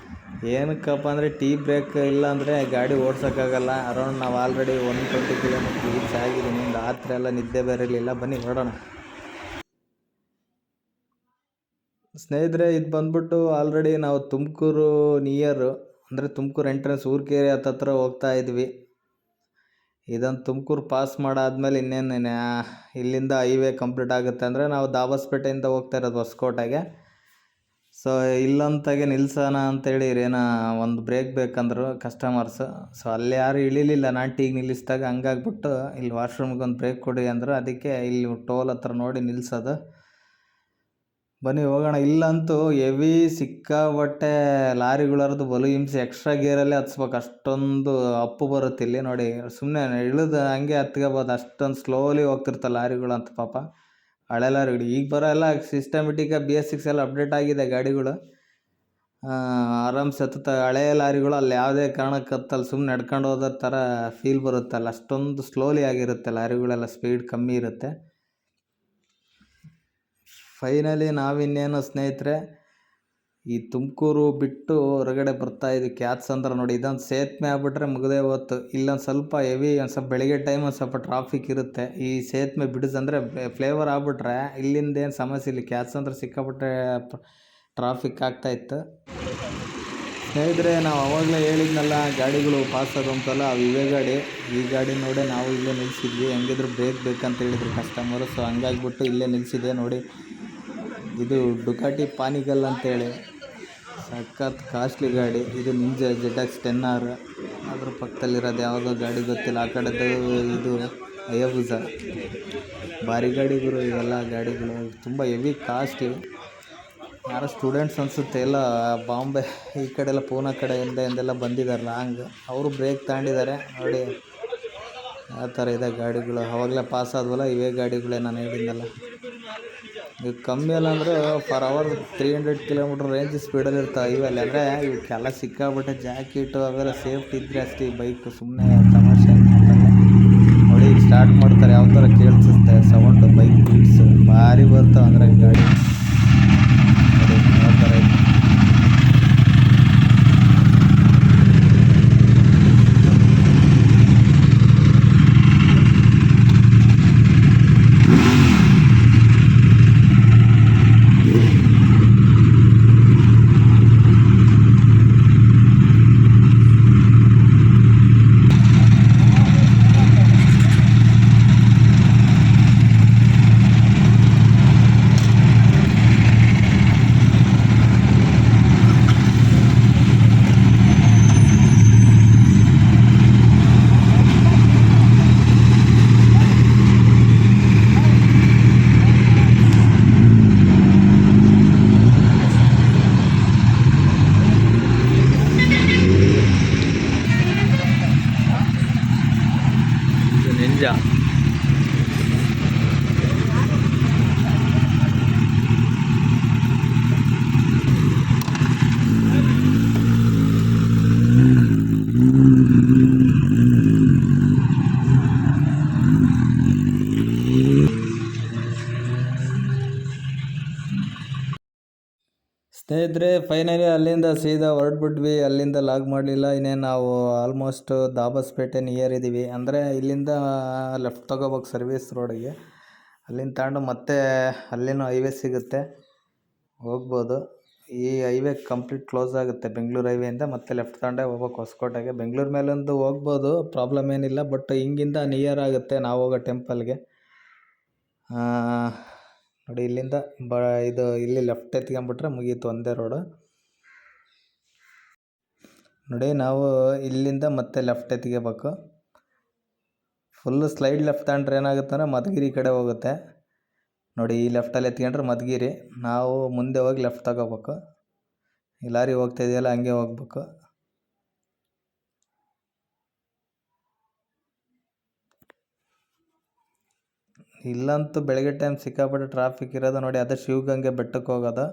ಏನಕ್ಕಪ್ಪ ಅಂದರೆ ಟೀ ಬ್ರೇಕ್ ಇಲ್ಲ ಅಂದರೆ ಗಾಡಿ ಓಡ್ಸೋಕ್ಕಾಗಲ್ಲ. ಅರೌಂಡ್ ನಾವು ಆಲ್ರೆಡಿ 120 ಕಿಲೋಮೀಟ್ರ್ ರೀಚ್ ಆಗಿದ್ದೀನಿ. ರಾತ್ರಿ ಎಲ್ಲ ನಿದ್ದೆ ಬೇರೆ ಇರಲಿಲ್ಲ. ಬನ್ನಿ ಹೊರಡೋಣ. ಸ್ನೇಹಿತರೆ, ಇದು ಬಂದ್ಬಿಟ್ಟು ಆಲ್ರೆಡಿ ನಾವು ತುಮಕೂರು ನಿಯರು, ಅಂದರೆ ತುಮಕೂರು ಎಂಟ್ರೆನ್ಸ್ ಊರ್ಕೆರೆ ಹತ್ತತ್ರ ಹೋಗ್ತಾ ಇದ್ವಿ. ಇದೊಂದು ತುಮಕೂರು ಪಾಸ್ ಮಾಡಾದ್ಮೇಲೆ ಇನ್ನೇನು ಇಲ್ಲಿಂದ ಹೈವೇ ಕಂಪ್ಲೀಟ್ ಆಗುತ್ತೆ. ಅಂದರೆ ನಾವು ದಾಬಸ್ಪೇಟೆಯಿಂದ ಹೋಗ್ತಾ ಇರೋದು ಹೊಸಕೋಟೆಗೆ. ಸೊ ಇಲ್ಲಂತಾಗೆ ನಿಲ್ಸೋಣ ಅಂತೇಳಿ ಏನೋ ಒಂದು ಬ್ರೇಕ್ ಬೇಕಂದ್ರು ಕಸ್ಟಮರ್ಸು. ಸೊ ಅಲ್ಲಿ ಯಾರು ಇಳಿಲಿಲ್ಲ ನಾನು ಟೀಗೆ ನಿಲ್ಲಿಸಿದಾಗ. ಹಂಗಾಗ್ಬಿಟ್ಟು ಇಲ್ಲಿ ವಾಶ್ರೂಮ್ಗೆ ಒಂದು ಬ್ರೇಕ್ ಕೊಡಿ ಅಂದರು. ಅದಕ್ಕೆ ಇಲ್ಲಿ ಟೋಲ್ ಹತ್ರ ನೋಡಿ ನಿಲ್ಲಿಸೋದು. ಬನ್ನಿ ಹೋಗೋಣ. ಇಲ್ಲಂತೂ ಹೆವಿ ಸಿಕ್ಕಾಬಟ್ಟೆ ಲಾರಿಗಳರದು ಬಲು ಹಿಂಸೆ. ಎಕ್ಸ್ಟ್ರಾ ಗೇರಲ್ಲೇ ಹತ್ಸ್ಬೇಕು, ಅಷ್ಟೊಂದು ಅಪ್ಪು ಬರುತ್ತೆ ಇಲ್ಲಿ ನೋಡಿ. ಸುಮ್ಮನೆ ಇಳಿದು ಹಂಗೆ ಹತ್ಕೋಬೋದು, ಅಷ್ಟೊಂದು ಸ್ಲೋಲಿ ಹೋಗ್ತಿರ್ತಾರೆ ಲಾರಿಗಳು ಅಂತ ಪಾಪ. ಹಳೆ ಲಾರಿಗಳು ಈಗ ಬರೋ ಎಲ್ಲ ಸಿಸ್ಟಮೆಟಿಕ್ಕಾಗಿ BS6 ಎಲ್ಲ ಅಪ್ಡೇಟ್ ಆಗಿದೆ ಗಾಡಿಗಳು. ಆರಾಮ್ಸೆ ಹತ್ತುತ್ತೆ. ಹಳೆ ಲಾರಿಗಳು ಅಲ್ಲಿ ಯಾವುದೇ ಕಾರಣಕ್ಕೆ ಹತ್ತಲ್ಲಿ ಸುಮ್ಮನೆ ನಡ್ಕೊಂಡು ಹೋದ ಥರ ಫೀಲ್ ಬರುತ್ತಲ್ಲ, ಅಷ್ಟೊಂದು ಸ್ಲೋಲಿ ಆಗಿರುತ್ತೆ ಲಾರಿಗಳೆಲ್ಲ, ಸ್ಪೀಡ್ ಕಮ್ಮಿ ಇರುತ್ತೆ. ಫೈನಲಿ ನಾವಿನ್ನೇನು ಸ್ನೇಹಿತರೆ ಈ ತುಮಕೂರು ಬಿಟ್ಟು ಹೊರಗಡೆ ಬರ್ತಾಯಿದ್ವಿ. ಕ್ಯಾತ್ಸಂದ್ರ ನೋಡಿ, ಇದೊಂದು ಸೇತುವೆ ಆಗ್ಬಿಟ್ರೆ ಮುಗದೇ ಹೋಯ್ತು. ಇಲ್ಲೊಂದು ಸ್ವಲ್ಪ ಹೆವಿ, ಒಂದು ಸ್ವಲ್ಪ ಬೆಳಗ್ಗೆ ಟೈಮ್ ಒಂದು ಸ್ವಲ್ಪ ಟ್ರಾಫಿಕ್ ಇರುತ್ತೆ. ಈ ಸೇತುವೆ ಬಿಡಿಸಂದರೆ ಫ್ಲೇವರ್ ಆಗ್ಬಿಟ್ರೆ ಇಲ್ಲಿಂದ ಏನು ಸಮಸ್ಯೆ ಇಲ್ಲ. ಕ್ಯಾತ್ಸಂದ್ರ ಸಿಕ್ಕಾಬಿಟ್ರೆ ಟ್ರಾಫಿಕ್ ಆಗ್ತಾಯಿತ್ತು. ಸ್ನೇಹಿತರೆ, ನಾವು ಅವಾಗಲೇ ಹೇಳಿದ್ನಲ್ಲ ಗಾಡಿಗಳು ಪಾಸ್ ಆಗೋಂತಲ್ಲ, ಅವು ಇವೇ ಗಾಡಿ. ಈ ಗಾಡಿ ನೋಡಿ ನಾವು ಇಲ್ಲೇ ನಿಲ್ಲಿಸಿದ್ವಿ. ಹೆಂಗಿದ್ರು ಬ್ರೇಕ್ ಬೇಕಂತ ಹೇಳಿದ್ರು ಕಸ್ಟಮರು. ಸೊ ಹಂಗಾಗ್ಬಿಟ್ಟು ಇಲ್ಲೇ ನಿಲ್ಲಿಸಿದೆ ನೋಡಿ. ಇದು ಡುಕಾಟಿ ಪಾನಿಗಲ್ ಅಂತೇಳಿ ಸಖತ್ ಕಾಸ್ಟ್ಲಿ ಗಾಡಿ. ಇದು ನಿಂಜಾ ZX 10R. ಅದ್ರ ಪಕ್ಕದಲ್ಲಿರೋದು ಯಾವುದೋ ಗಾಡಿ ಗೊತ್ತಿಲ್ಲ. ಆ ಕಡೆದು ಇದು ಹಯಾಬುಸ. ಭಾರಿ ಗಾಡಿಗಳು ಇವೆಲ್ಲ ಗಾಡಿಗಳು, ತುಂಬ ಹೆವಿ ಕಾಸ್ಟ್ಲಿ. ಯಾರೋ ಸ್ಟೂಡೆಂಟ್ಸ್ ಅನಿಸುತ್ತೆ, ಎಲ್ಲ ಬಾಂಬೆ ಈ ಕಡೆ ಎಲ್ಲ ಪೂನಾ ಕಡೆಯಿಂದೆಲ್ಲ ಬಂದಿದ್ದಾರೆ ಲಾಂಗ್. ಅವರು ಬ್ರೇಕ್ ತಗೊಂಡಿದ್ದಾರೆ ನೋಡಿ. ಆ ಥರ ಇದೆ ಗಾಡಿಗಳು. ಅವಾಗಲೇ ಪಾಸ್ ಆದ್ವಲ್ಲ, ಇವೇ ಗಾಡಿಗಳೇ ನಾನು ಹೇಳಿದ್ನಲ್ಲ. ಈಗ ಕಮ್ಮಿ ಅಲ್ಲ ಅಂದರೆ ಪರ್ ಅವರ್ 300 ಕಿಲೋಮೀಟ್ರ್ ರೇಂಜ್ ಸ್ಪೀಡಲ್ಲಿ ಇರ್ತಾವೆ ಇವೆಲ್ಲ. ಅಂದರೆ ಇವಕ್ಕೆಲ್ಲ ಸಿಕ್ಕಾಬಿಟ್ಟೆ ಜಾಕೆಟು ಅವೆಲ್ಲ ಸೇಫ್ಟಿ ಇದ್ದರೆ ಅಷ್ಟೇ ಈ ಬೈಕು. ಸುಮ್ಮನೆ ತಮಾಷೆ ಅಂತಲ್ಲ ನೋಡಿ. ಈಗ ಸ್ಟಾರ್ಟ್ ಮಾಡ್ತಾರೆ, ಯಾವ ಥರ ಕೇಳಿಸುತ್ತೆ ಸೌಂಡು, ಬೈಕ್ ಬೀಟ್ಸು ಭಾರಿ ಬರ್ತಾವೆ ಅಂದರೆ ಗಾಡಿ ನೋಡಿ ಯಾವ ಥರ ಇದೆ. ನಿಂಜಾ ಸ್ನೇಹಿತರೆ, ಫೈನಲಿ ಅಲ್ಲಿಂದ ಸೀದಾ ಹೊರಟ್ಬಿಟ್ವಿ. ಅಲ್ಲಿಂದ ಲಾಗ್ ಮಾಡಲಿಲ್ಲ. ಇನ್ನೇನು ನಾವು ಆಲ್ಮೋಸ್ಟ್ ದಾಬಸ್ಪೇಟೆ ನಿಯರ್ ಇದ್ದೀವಿ. ಅಂದರೆ ಇಲ್ಲಿಂದ ಲೆಫ್ಟ್ ತೊಗೋಬೇಕು ಸರ್ವಿಸ್ ರೋಡಿಗೆ. ಅಲ್ಲಿಂದ ತಗೊಂಡು ಮತ್ತೆ ಅಲ್ಲಿನೂ ಹೈವೇ ಸಿಗುತ್ತೆ, ಹೋಗ್ಬೋದು. ಈ ಹೈವೇ ಕಂಪ್ಲೀಟ್ ಕ್ಲೋಸ್ ಆಗುತ್ತೆ ಬೆಂಗಳೂರು ಹೈವೇಯಿಂದ. ಮತ್ತೆ ಲೆಫ್ಟ್ ತಗೊಂಡೇ ಹೋಗ್ಬೇಕು ಹೊಸಕೋಟೆಗೆ. ಬೆಂಗಳೂರು ಮೇಲೊಂದು ಹೋಗ್ಬೋದು, ಪ್ರಾಬ್ಲಮ್ ಏನಿಲ್ಲ. ಬಟ್ ಹಿಂಗಿಂದ ನಿಯರ್ ಆಗುತ್ತೆ ನಾವು ಹೋಗೋ ಟೆಂಪಲ್ಗೆ. ನೋಡಿ ಇಲ್ಲಿಂದ ಇದು ಇಲ್ಲಿ ಲೆಫ್ಟ್ ಎತ್ಕೊಂಬಿಟ್ರೆ ಮುಗೀತು, ಒಂದೇ ರೋಡು. ನೋಡಿ ನಾವು ಇಲ್ಲಿಂದ ಮತ್ತೆ ಲೆಫ್ಟ್ ಎತ್ಕೋಬೇಕು. ಫುಲ್ಲು ಸ್ಲೈಡ್ ಲೆಫ್ಟ್ ತಗೊಂಡ್ರೆ ಏನಾಗುತ್ತೆ ಅಂದರೆ ಮಧುಗಿರಿ ಕಡೆ ಹೋಗುತ್ತೆ ನೋಡಿ. ಈ ಲೆಫ್ಟಲ್ಲಿ ಎತ್ಕೊಂಡ್ರೆ ಮಧುಗಿರಿ. ನಾವು ಮುಂದೆ ಹೋಗಿ ಲೆಫ್ಟ್ ತಗೋಬೇಕು. ಈ ಲಾರಿ ಹೋಗ್ತಾ ಇದೆಯಲ್ಲ ಹಂಗೆ ಹೋಗ್ಬೇಕು. ಇಲ್ಲಂತೂ ಬೆಳಗ್ಗೆ ಟೈಮ್ ಸಿಕ್ಕಾಪಟ್ಟೆ ಟ್ರಾಫಿಕ್ ಇರೋದು ನೋಡಿ. ಅದೇ ಶಿವಗಂಗೆ ಬೆಟ್ಟಕ್ಕೆ ಹೋಗೋದು.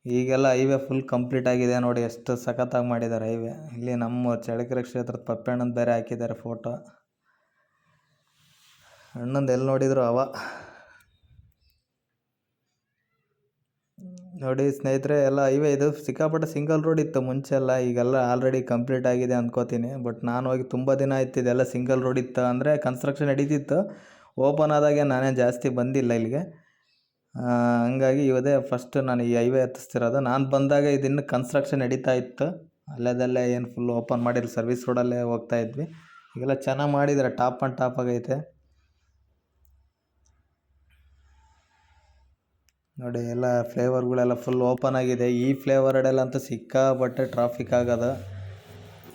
ಈಗೆಲ್ಲ ಹೈವೇ ಫುಲ್ ಕಂಪ್ಲೀಟ್ ಆಗಿದೆ ನೋಡಿ, ಎಷ್ಟು ಸಖತ್ತಾಗಿ ಮಾಡಿದ್ದಾರೆ ಹೈವೇ. ಇಲ್ಲಿ ನಮ್ಮ ಚಳ್ಳಕೆರೆ ಕ್ಷೇತ್ರದ ಪಪ್ಪಣ್ಣಂದು ಬೇರೆ ಹಾಕಿದ್ದಾರೆ ಫೋಟೋ. ಅಣ್ಣಂದು ಎಲ್ಲಿ ನೋಡಿದ್ರು ನೋಡಿ ಸ್ನೇಹಿತರೆ, ಎಲ್ಲ ಹೈವೇ ಇದು ಸಿಕ್ಕಾಪಟ್ಟೆ ಸಿಂಗಲ್ ರೋಡ್ ಇತ್ತು ಮುಂಚೆ ಎಲ್ಲ. ಈಗೆಲ್ಲ ಆಲ್ರೆಡಿ ಕಂಪ್ಲೀಟ್ ಆಗಿದೆ ಅಂದ್ಕೋತೀನಿ. ಬಟ್ ನಾನು ಹೋಗಿ ತುಂಬ ದಿನ ಆಯ್ತು. ಇದೆಲ್ಲ ಸಿಂಗಲ್ ರೋಡ್ ಇತ್ತು, ಅಂದರೆ ಕನ್ಸ್ಟ್ರಕ್ಷನ್ ನಡೀತಿತ್ತು. ಓಪನ್ ಆದಾಗೆ ನಾನೇ ಜಾಸ್ತಿ ಬಂದಿಲ್ಲ ಇಲ್ಲಿಗೆ. ಹಂಗಾಗಿ ಇದೇ ಫಸ್ಟ್ ನಾನು ಈ ಹೈವೇ ಹತ್ತಿಸ್ತಿರೋದು. ನಾನು ಬಂದಾಗ ಇದಿನ್ನು ಕನ್ಸ್ಟ್ರಕ್ಷನ್ ನಡೀತಾ ಇತ್ತು. ಅಲ್ಲದಲ್ಲೇ ಏನು ಫುಲ್ ಓಪನ್ ಮಾಡಿಲ್ಲ, ಸರ್ವಿಸ್ ರೋಡಲ್ಲೇ ಹೋಗ್ತಾ ಇದ್ವಿ. ಈಗೆಲ್ಲ ಚೆನ್ನಾಗಿ ಮಾಡಿದ್ದಾರೆ, ಟಾಪ್ ಆ್ಯಂಡ್ ಟಾಪ್ ಆಗೈತೆ ನೋಡಿ. ಎಲ್ಲ ಫ್ಲೇವರ್ಗಳೆಲ್ಲ ಫುಲ್ ಓಪನ್ ಆಗಿದೆ. ಈ ಫ್ಲೇವರ್ಡೆಲ್ಲಂತೂ ಸಿಕ್ಕಾಪಟ್ಟೆ ಟ್ರಾಫಿಕ್ ಆಗೋದು.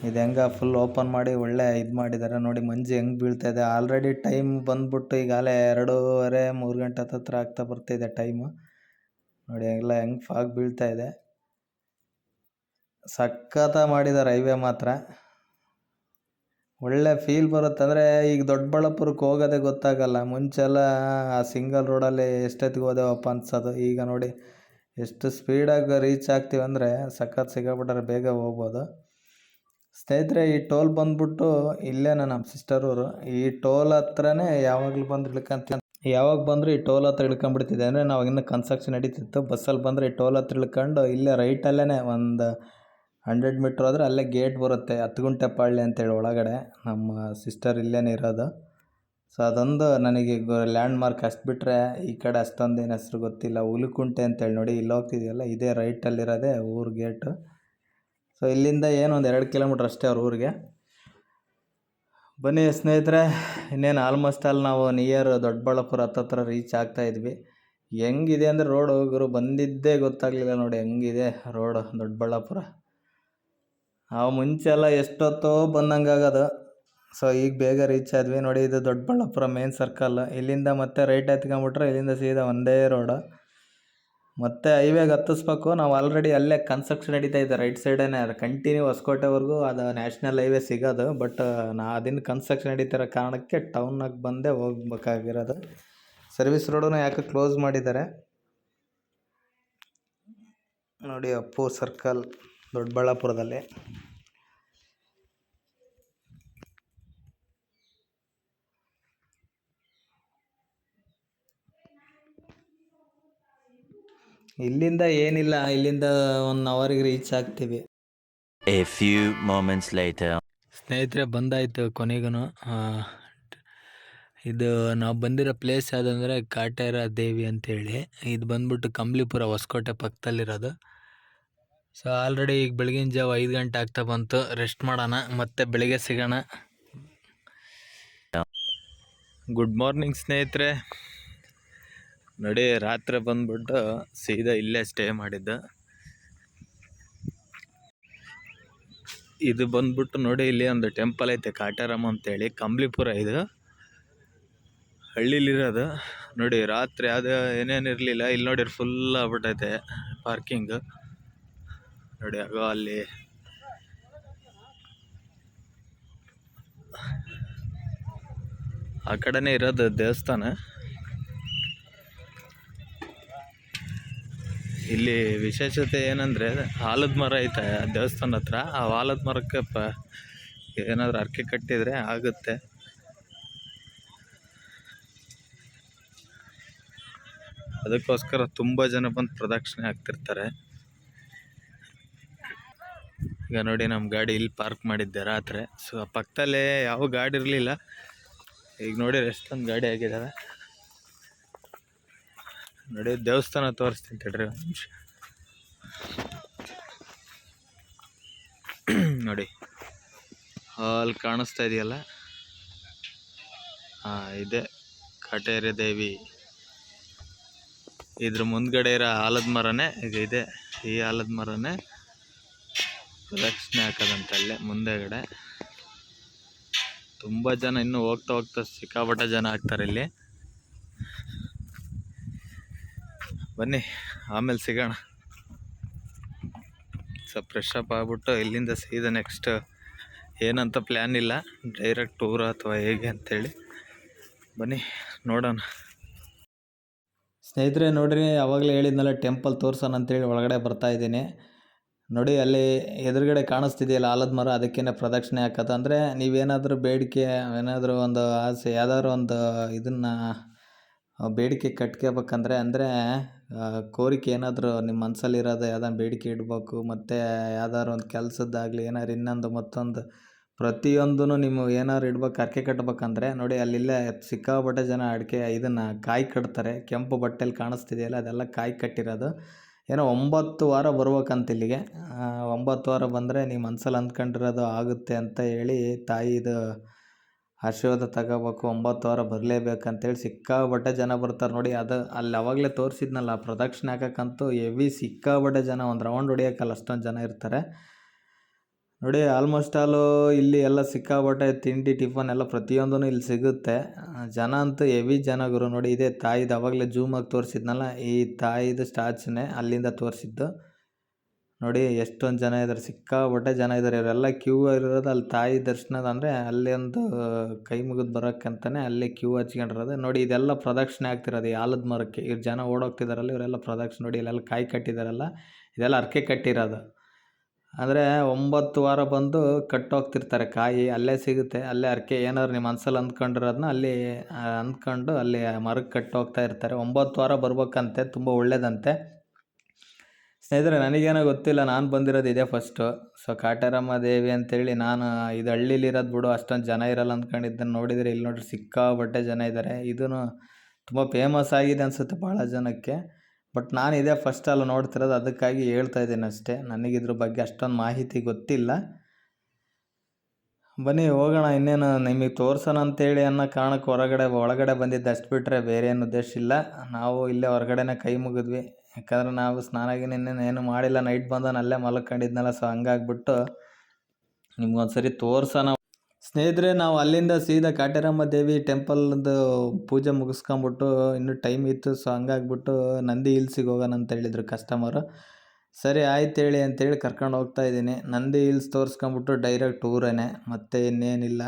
ಇದು ಹೆಂಗೆ ಫುಲ್ ಓಪನ್ ಮಾಡಿ ಒಳ್ಳೆ ಇದು ಮಾಡಿದ್ದಾರೆ ನೋಡಿ. ಮಂಜು ಹೆಂಗೆ ಬೀಳ್ತಾ ಇದೆ. ಆಲ್ರೆಡಿ ಟೈಮ್ ಬಂದ್ಬಿಟ್ಟು ಈಗಾಗಲೇ 2:30 3 ಗಂಟೆ ಹತ್ರ ಆಗ್ತಾ ಬರ್ತಾಯಿದೆ ಟೈಮು ನೋಡಿ. ಎಲ್ಲ ಹೆಂಗೆ ಫಾಗ್ ಬೀಳ್ತಾ ಇದೆ. ಸಖತ್ತಾಗಿ ಮಾಡಿದ್ದಾರೆ ಹೈವೇ ಮಾತ್ರ. ಒಳ್ಳೆ ಫೀಲ್ ಬರುತ್ತೆ. ಅಂದರೆ ಈಗ ದೊಡ್ಡಬಳ್ಳಾಪುರಕ್ಕೆ ಹೋಗೋದೇ ಗೊತ್ತಾಗಲ್ಲ. ಮುಂಚೆಲ್ಲ ಆ ಸಿಂಗಲ್ ರೋಡಲ್ಲಿ ಎಷ್ಟೊತ್ತಿಗೆ ಹೋದೆವಪ್ಪ ಅನ್ಸೋದು. ಈಗ ನೋಡಿ ಎಷ್ಟು ಸ್ಪೀಡಾಗಿ ರೀಚ್ ಆಗ್ತೀವಿ ಅಂದರೆ ಸಖತ್ ಸಿಕ್ಕಾಬಿಟ್ರೆ ಬೇಗ ಹೋಗ್ಬೋದು. ಸ್ನೇಹಿತರೆ, ಈ ಟೋಲ್ ಬಂದ್ಬಿಟ್ಟು ಇಲ್ಲೇ ನಮ್ಮ ಸಿಸ್ಟರ್ ಊರು. ಈ ಟೋಲ್ ಹತ್ರನೇ ಯಾವಾಗಲೂ ಬಂದು ಯಾವಾಗ ಬಂದರೂ ಈ ಟೋಲ್ ಹತ್ರ ಇಳ್ಕೊಂಡ್ಬಿಡ್ತಿದ್ದೆ. ಅಂದರೆ ನಾವು ಇನ್ನೂ ಕನ್ಸ್ಟ್ರಕ್ಷನ್ ನಡೀತಿತ್ತು. ಬಸ್ಸಲ್ಲಿ ಬಂದರೆ ಈ ಟೋಲ್ ಹತ್ರ ಇಳ್ಕೊಂಡು ಇಲ್ಲೇ ರೈಟಲ್ಲೇ ಒಂದು 100 ಮೀಟ್ರ್ ಹೋದರೆ ಅಲ್ಲೇ ಗೇಟ್ ಬರುತ್ತೆ, ಹತ್ತಗುಂಟೆಪಾಳ್ಯ ಅಂತೇಳಿ ಒಳಗಡೆ. ನಮ್ಮ ಸಿಸ್ಟರ್ ಇಲ್ಲೇ ಇರೋದು. ಸೊ ಅದೊಂದು ನನಗೆ ಲ್ಯಾಂಡ್ ಮಾರ್ಕ್. ಅಷ್ಟು ಬಿಟ್ಟರೆ ಈ ಕಡೆ ಅಷ್ಟೊಂದೇನು ಹೆಸ್ರು ಗೊತ್ತಿಲ್ಲ. ಹುಲಿಕುಂಟೆ ಅಂತೇಳಿ ನೋಡಿ, ಇಲ್ಲಿ ಹೋಗ್ತಿದೆಯಲ್ಲ ಇದೇ ರೈಟಲ್ಲಿರೋದೇ ಊರು ಗೇಟು. ಸೊ ಇಲ್ಲಿಂದ ಏನು ಒಂದು 2 ಕಿಲೋಮೀಟ್ರ್ ಅಷ್ಟೇ ಅವ್ರ ಊರಿಗೆ. ಬನ್ನಿ ಸ್ನೇಹಿತರೆ, ಇನ್ನೇನು ಆಲ್ಮೋಸ್ಟ್ ಅಲ್ಲಿ ನಾವು ನಿಯರ್ ದೊಡ್ಡಬಳ್ಳಾಪುರ ಹತ್ತತ್ರ ರೀಚ್ ಆಗ್ತಾಯಿದ್ವಿ. ಹೆಂಗಿದೆ ಅಂದರೆ ರೋಡ್ ಹೋಗೋರು ಬಂದಿದ್ದೇ ಗೊತ್ತಾಗಲಿಲ್ಲ ನೋಡಿ. ಹೆಂಗಿದೆ ರೋಡು ದೊಡ್ಡಬಳ್ಳಾಪುರ. ನಾವು ಮುಂಚೆ ಎಲ್ಲ ಎಷ್ಟೊತ್ತೋ ಬಂದಂಗಾಗೋದು. ಸೊ ಈಗ ಬೇಗ ರೀಚ್ ಆದ್ವಿ ನೋಡಿ. ಇದು ದೊಡ್ಡಬಳ್ಳಾಪುರ ಮೇನ್ ಸರ್ಕಲ್. ಇಲ್ಲಿಂದ ಮತ್ತೆ ರೈಟ್ ಎತ್ಕೊಂಬಿಟ್ರೆ ಇಲ್ಲಿಂದ ಸೀದಾ ಒಂದೇ ರೋಡು. ಮತ್ತೆ ಹೈವೇಗೆ ಹತ್ತಿಸ್ಬೇಕು. ನಾವು ಆಲ್ರೆಡಿ ಅಲ್ಲೇ ಕನ್ಸ್ಟ್ರಕ್ಷನ್ ನಡೀತಾ ಇದೆ ರೈಟ್ ಸೈಡೇನೆ. ಅದು ಕಂಟಿನ್ಯೂ ಹೊಸಕೋಟೆವರೆಗೂ ಅದು ನ್ಯಾಷನಲ್ ಹೈವೇ ಸಿಗೋದು. ಬಟ್ ಅದನ್ನು ಕನ್ಸ್ಟ್ರಕ್ಷನ್ ನಡೀತಿರೋ ಕಾರಣಕ್ಕೆ ಟೌನ್ನಾಗ ಬಂದೇ ಹೋಗ್ಬೇಕಾಗಿರೋದು. ಸರ್ವಿಸ್ ರೋಡನ್ನು ಯಾಕೆ ಕ್ಲೋಸ್ ಮಾಡಿದ್ದಾರೆ ನೋಡಿ. ಅಪ್ಪು ಸರ್ಕಲ್ ದೊಡ್ಡಬಳ್ಳಾಪುರದಲ್ಲಿ. ಇಲ್ಲಿಂದ ಏನಿಲ್ಲ, ಇಲ್ಲಿಂದ 1 ಅವರಿಗೆ ರೀಚ್ ಆಗ್ತೀವಿ. A few moments later. ಸ್ನೇಹಿತರೆ, ಬಂದಾಯಿತು ಕೊನೆಗೂ. ಇದು ನಾವು ಬಂದಿರೋ ಪ್ಲೇಸ್ ಯಾವುದಂದರೆ ಕಾಟೇರ ದೇವಿ ಅಂತೇಳಿ. ಇದು ಬಂದ್ಬಿಟ್ಟು ಕಂಬ್ಲಿಪುರ, ಹೊಸಕೋಟೆ ಪಕ್ಕದಲ್ಲಿರೋದು. ಸೊ ಆಲ್ರೆಡಿ ಈಗ ಬೆಳಗಿನ ಜಾವ 5 ಗಂಟೆ ಆಗ್ತಾ ಬಂತು. ರೆಸ್ಟ್ ಮಾಡೋಣ, ಮತ್ತೆ ಬೆಳಿಗ್ಗೆ ಸಿಗೋಣ. ಗುಡ್ ಮಾರ್ನಿಂಗ್ ಸ್ನೇಹಿತರೆ. ನೋಡಿ, ರಾತ್ರಿ ಬಂದ್ಬಿಟ್ಟು ಸೀದಾ ಇಲ್ಲೇ ಸ್ಟೇ ಮಾಡಿದ್ದು. ಇದು ಬಂದ್ಬಿಟ್ಟು ನೋಡಿ, ಇಲ್ಲಿ ಒಂದು ಟೆಂಪಲ್ ಐತೆ ಕಾಟೇರಮ್ಮ ಅಂತೇಳಿ. ಕಂಬ್ಲಿಪುರ ಇದು ಹಳ್ಳಿಲಿರೋದು ನೋಡಿ. ರಾತ್ರಿ ಅದು ಏನೇನು ಇರಲಿಲ್ಲ. ಇಲ್ಲಿ ನೋಡಿ ಫುಲ್ ಆಗ್ಬಿಟ್ಟೈತೆ ಪಾರ್ಕಿಂಗ್ ನೋಡಿ. ಆಗ ಅಲ್ಲಿ ಆ ಕಡೆನೇ ಇರೋದು ದೇವಸ್ಥಾನ. ಇಲ್ಲಿ ವಿಶೇಷತೆ ಏನಂದರೆ ಆಲದ ಮರ ಐತೆ ದೇವಸ್ಥಾನ ಹತ್ರ. ಆ ಆಲದ ಮರಕ್ಕೆ ಏನಾದರೂ ಹರಕೆ ಕಟ್ಟಿದರೆ ಆಗುತ್ತೆ. ಅದಕ್ಕೋಸ್ಕರ ತುಂಬ ಜನ ಬಂದು ಪ್ರದಕ್ಷಿಣೆ ಆಗ್ತಿರ್ತಾರೆ. ಈಗ ನೋಡಿ, ನಮ್ಮ ಗಾಡಿ ಇಲ್ಲಿ ಪಾರ್ಕ್ ಮಾಡಿದ್ದೆ ರಾತ್ರಿ. ಸೊ ಪಕ್ಕದಲ್ಲೇ ಯಾವ ಗಾಡಿ ಇರಲಿಲ್ಲ. ಈಗ ನೋಡಿ ಎಷ್ಟೊಂದು ಗಾಡಿ ಆಗಿದ್ದಾವೆ ನೋಡಿ. ದೇವಸ್ಥಾನ ತೋರಿಸ್ತೀನಿ ತಡ್ರಿ ಒಂದು ನಿಮಿಷ. ನೋಡಿ ಅಲ್ಲಿ ಕಾಣಿಸ್ತಾ ಇದೆಯಲ್ಲ, ಇದೆ ಕಾಟೇರ ದೇವಿ. ಇದ್ರ ಮುಂದ್ಗಡೆ ಇರೋ ಆಲದ ಮರನೇ ಇದೆ. ಈ ಆಲದ ಮರನೇ ಪ್ರದಕ್ಷಿಣೆ ಹಾಕೋದಂತಲ್ಲೇ ಮುಂದೆಗಡೆ. ತುಂಬ ಜನ ಇನ್ನೂ ಹೋಗ್ತಾ ಹೋಗ್ತಾ ಸಿಕ್ಕಾಪಟ್ಟೆ ಜನ ಆಗ್ತಾರೆ ಇಲ್ಲಿ. ಬನ್ನಿ, ಆಮೇಲೆ ಸಿಗೋಣ. ಸ್ವಲ್ಪ ಫ್ರೆಶ್ ಅಪ್ ಆಗ್ಬಿಟ್ಟು ಇಲ್ಲಿಂದ ಸೀದಾ ನೆಕ್ಸ್ಟ್ ಏನಂತ ಪ್ಲ್ಯಾನ್ ಇಲ್ಲ, ಡೈರೆಕ್ಟ್ ಟೂರ್ ಅಥವಾ ಹೇಗೆ ಅಂತೇಳಿ. ಬನ್ನಿ ನೋಡೋಣ. ಸ್ನೇಹಿತರೆ ನೋಡ್ರಿ, ಅವಾಗಲೇ ಹೇಳಿದ್ನಲ್ಲ ಟೆಂಪಲ್ ತೋರ್ಸೋಣ ಅಂತೇಳಿ ಒಳಗಡೆ ಬರ್ತಾ ಇದ್ದೀನಿ. ನೋಡಿ ಅಲ್ಲಿ ಎದುರುಗಡೆ ಕಾಣಿಸ್ತಿದೆಯಲ್ಲ ಆಲದ ಮರ, ಅದಕ್ಕೇನೆ ಪ್ರದಕ್ಷಿಣೆ ಹಾಕೋದು. ಅಂದರೆ ನೀವೇನಾದರೂ ಬೇಡಿಕೆ, ಏನಾದರೂ ಒಂದು ಆಸೆ, ಯಾವ್ದಾದ್ರು ಒಂದು ಇದನ್ನು ಬೇಡಿಕೆ ಕಟ್ಕೋಬೇಕಂದ್ರೆ, ಅಂದರೆ ಕೋರಿಕೆ ಏನಾದರೂ ನಿಮ್ಮ ಮನಸ್ಸಲ್ಲಿರೋದು ಯಾವ್ದಾರು ಬೇಡಿಕೆ ಇಡಬೇಕು, ಮತ್ತು ಯಾವ್ದಾದ್ರು ಒಂದು ಕೆಲಸದ್ದಾಗಲಿ, ಏನಾದ್ರು ಇನ್ನೊಂದು ಮತ್ತೊಂದು ಪ್ರತಿಯೊಂದೂ ನೀವು ಏನಾದ್ರು ಇಡ್ಬೇಕು, ಹರಕೆ ಕಟ್ಬೇಕಂದ್ರೆ ನೋಡಿ ಅಲ್ಲಿಲ್ಲೇ ಸಿಕ್ಕಾಪಟ್ಟೆ ಜನ ಅಡಿಕೆ ಇದನ್ನು ಕಾಯಿ ಕಟ್ತಾರೆ. ಕೆಂಪು ಬಟ್ಟೆಲಿ ಕಾಣಿಸ್ತಿದೆಯಲ್ಲ, ಅದೆಲ್ಲ ಕಾಯಿ ಕಟ್ಟಿರೋದು. ಏನೋ 9 ವಾರ ಬರ್ಬೇಕಂತ ಇಲ್ಲಿಗೆ. 9 ವಾರ ಬಂದರೆ ನೀವು ಮನ್ಸಲ್ಲಿ ಅಂದ್ಕೊಂಡಿರೋದು ಆಗುತ್ತೆ ಅಂತ ಹೇಳಿ ತಾಯಿದು ಆಶೀರ್ವಾದ ತಗೋಬೇಕು. 9 ವಾರ ಬರಲೇಬೇಕಂತೇಳಿ ಸಿಕ್ಕಾಪಟ್ಟೆ ಜನ ಬರ್ತಾರೆ ನೋಡಿ. ಅದು ಅಲ್ಲಿ ಅವಾಗಲೇ ತೋರಿಸಿದ್ನಲ್ಲ, ಪ್ರದಕ್ಷಿಣೆ ಹಾಕೋಕ್ಕಂತೂ ಹೆವಿ ಸಿಕ್ಕಾಪಟ್ಟೆ ಜನ, ಒಂದು ರೌಂಡ್ ಹೊಡಿಯೋಕ್ಕಲ್ಲ ಅಷ್ಟೊಂದು ಜನ ಇರ್ತಾರೆ ನೋಡಿ. ಆಲ್ಮೋಸ್ಟ್ ಆಲು ಇಲ್ಲಿ ಎಲ್ಲ ಸಿಕ್ಕಾಪಟ್ಟೆ ತಿಂಡಿ ಟಿಫನ್ ಎಲ್ಲ ಪ್ರತಿಯೊಂದೂ ಇಲ್ಲಿ ಸಿಗುತ್ತೆ. ಜನ ಅಂತೂ ಹೆವಿ ಜನ ಗುರು. ನೋಡಿ ಇದೇ ತಾಯಿದು ಅವಾಗಲೇ ಜೂಮಾಗಿ ತೋರಿಸಿದ್ನಲ್ಲ, ಈ ತಾಯಿದು ಸ್ಟ್ಯಾಚ್ಯೂನೇ ಅಲ್ಲಿಂದ ತೋರಿಸಿದ್ದು. ನೋಡಿ ಎಷ್ಟೊಂದು ಜನ ಇದ್ದಾರೆ, ಸಿಕ್ಕಾಪಟ್ಟೆ ಜನ ಇದ್ದಾರೆ. ಇವರೆಲ್ಲ ಕ್ಯೂ ಇರೋದು ಅಲ್ಲಿ ತಾಯಿ ದರ್ಶನದ, ಅಂದರೆ ಅಲ್ಲಿ ಒಂದು ಕೈ ಮುಗಿದು ಬರೋಕ್ಕಂತಲೇ ಅಲ್ಲೇ ಕ್ಯೂ ಹಚ್ಕೊಂಡಿರೋದು ನೋಡಿ. ಇದೆಲ್ಲ ಪ್ರದಕ್ಷಿಣೆ ಆಗ್ತಿರೋದು ಈ ಆಲದ ಮರಕ್ಕೆ. ಇವ್ರು ಜನ ಓಡೋಗ್ತಿದಾರಲ್ಲ, ಇವರೆಲ್ಲ ಪ್ರದಕ್ಷಿಣೆ ನೋಡಿ. ಇಲ್ಲೆಲ್ಲ ಕಾಯಿ ಕಟ್ಟಿದಾರಲ್ಲ, ಇದೆಲ್ಲ ಹರಕೆ ಕಟ್ಟಿರೋದು. ಅಂದರೆ 9 ವಾರ ಬಂದು ಕಟ್ಟೋಗ್ತಿರ್ತಾರೆ ಕಾಯಿ, ಅಲ್ಲೇ ಸಿಗುತ್ತೆ. ಅಲ್ಲೇ ಹರಕೆ ಏನಾದ್ರು ನಿಮ್ಮ ಮನಸ್ಸಲ್ಲಿ ಅಂದ್ಕೊಂಡಿರೋದನ್ನ ಅಲ್ಲಿ ಅಂದ್ಕೊಂಡು ಅಲ್ಲಿ ಮರಕ್ಕೆ ಕಟ್ಟೋಗ್ತಾ ಇರ್ತಾರೆ. 9 ವಾರ ಬರ್ಬೇಕಂತೆ, ತುಂಬ ಒಳ್ಳೇದಂತೆ. ಸ್ನೇಹಿತರೆ ನನಗೇನೋ ಗೊತ್ತಿಲ್ಲ, ನಾನು ಬಂದಿರೋದು ಇದೇ ಫಸ್ಟು. ಸೊ ಕಾಟೇರಮ್ಮ ದೇವಿ ಅಂತೇಳಿ, ನಾನು ಇದು ಹಳ್ಳೀಲಿರೋದು ಬಿಡು, ಅಷ್ಟೊಂದು ಜನ ಇರಲ್ಲ ಅಂದ್ಕೊಂಡಿದ್ದನ್ನು ನೋಡಿದರೆ ಇಲ್ಲಿ ನೋಡ್ರಿ ಸಿಕ್ಕಾಪಟ್ಟೆ ಜನ ಇದ್ದಾರೆ. ಇದೂ ತುಂಬ ಫೇಮಸ್ ಆಗಿದೆ ಅನಿಸುತ್ತೆ ಭಾಳ ಜನಕ್ಕೆ. ಬಟ್ ನಾನು ಇದೇ ಫಸ್ಟ್ ಅಲ್ಲ ನೋಡ್ತಿರೋದು, ಅದಕ್ಕಾಗಿ ಹೇಳ್ತಾ ಇದ್ದೀನಿ ಅಷ್ಟೇ. ನನಗಿದ್ರ ಬಗ್ಗೆ ಅಷ್ಟೊಂದು ಮಾಹಿತಿ ಗೊತ್ತಿಲ್ಲ. ಬನ್ನಿ ಹೋಗೋಣ. ಇನ್ನೇನು ನಿಮಗೆ ತೋರ್ಸೋಣ ಅಂತೇಳಿ ಅನ್ನೋ ಕಾರಣಕ್ಕೆ ಒಳಗಡೆ ಬಂದಿದ್ದು, ಅಷ್ಟು ಬಿಟ್ಟರೆ ಬೇರೆ ಏನು ಉದ್ದೇಶ ಇಲ್ಲ. ನಾವು ಇಲ್ಲೇ ಹೊರಗಡೆನೇ ಕೈ ಮುಗಿದ್ವಿ, ಯಾಕಂದರೆ ನಾವು ಸ್ನಾನ ಏನು ಮಾಡಿಲ್ಲ. ನೈಟ್ ಬಂದು ಅಲ್ಲೇ ಮಲ್ಕೊಂಡಿದ್ನಲ್ಲ, ಸೊ ಹಂಗಾಗ್ಬಿಟ್ಟು ನಿಮ್ಗೊಂದು ಸರಿ ತೋರ್ಸೋಣ. ಸ್ನೇಹಿತರೆ ನಾವು ಅಲ್ಲಿಂದ ಸೀದಾ ಕಾಟೇರಮ್ಮ ದೇವಿ ಟೆಂಪಲ್ದು ಪೂಜೆ ಮುಗಿಸ್ಕೊಂಬಿಟ್ಟು ಇನ್ನೂ ಟೈಮ್ ಇತ್ತು. ಸೊ ಹಂಗಾಗ್ಬಿಟ್ಟು ನಂದಿ ಹಿಲ್ಸಿಗೆ ಹೋಗೋಣ ಅಂತ ಹೇಳಿದ್ರು ಕಸ್ಟಮರು. ಸರಿ ಆಯ್ತು ಹೇಳಿ ಅಂತೇಳಿ ಕರ್ಕೊಂಡು ಹೋಗ್ತಾ ಇದ್ದೀನಿ. ನಂದಿ ಹಿಲ್ಸ್ ತೋರಿಸ್ಕೊಂಬಿಟ್ಟು ಡೈರೆಕ್ಟ್ ಊರೇನೆ, ಮತ್ತೆ ಇನ್ನೇನಿಲ್ಲ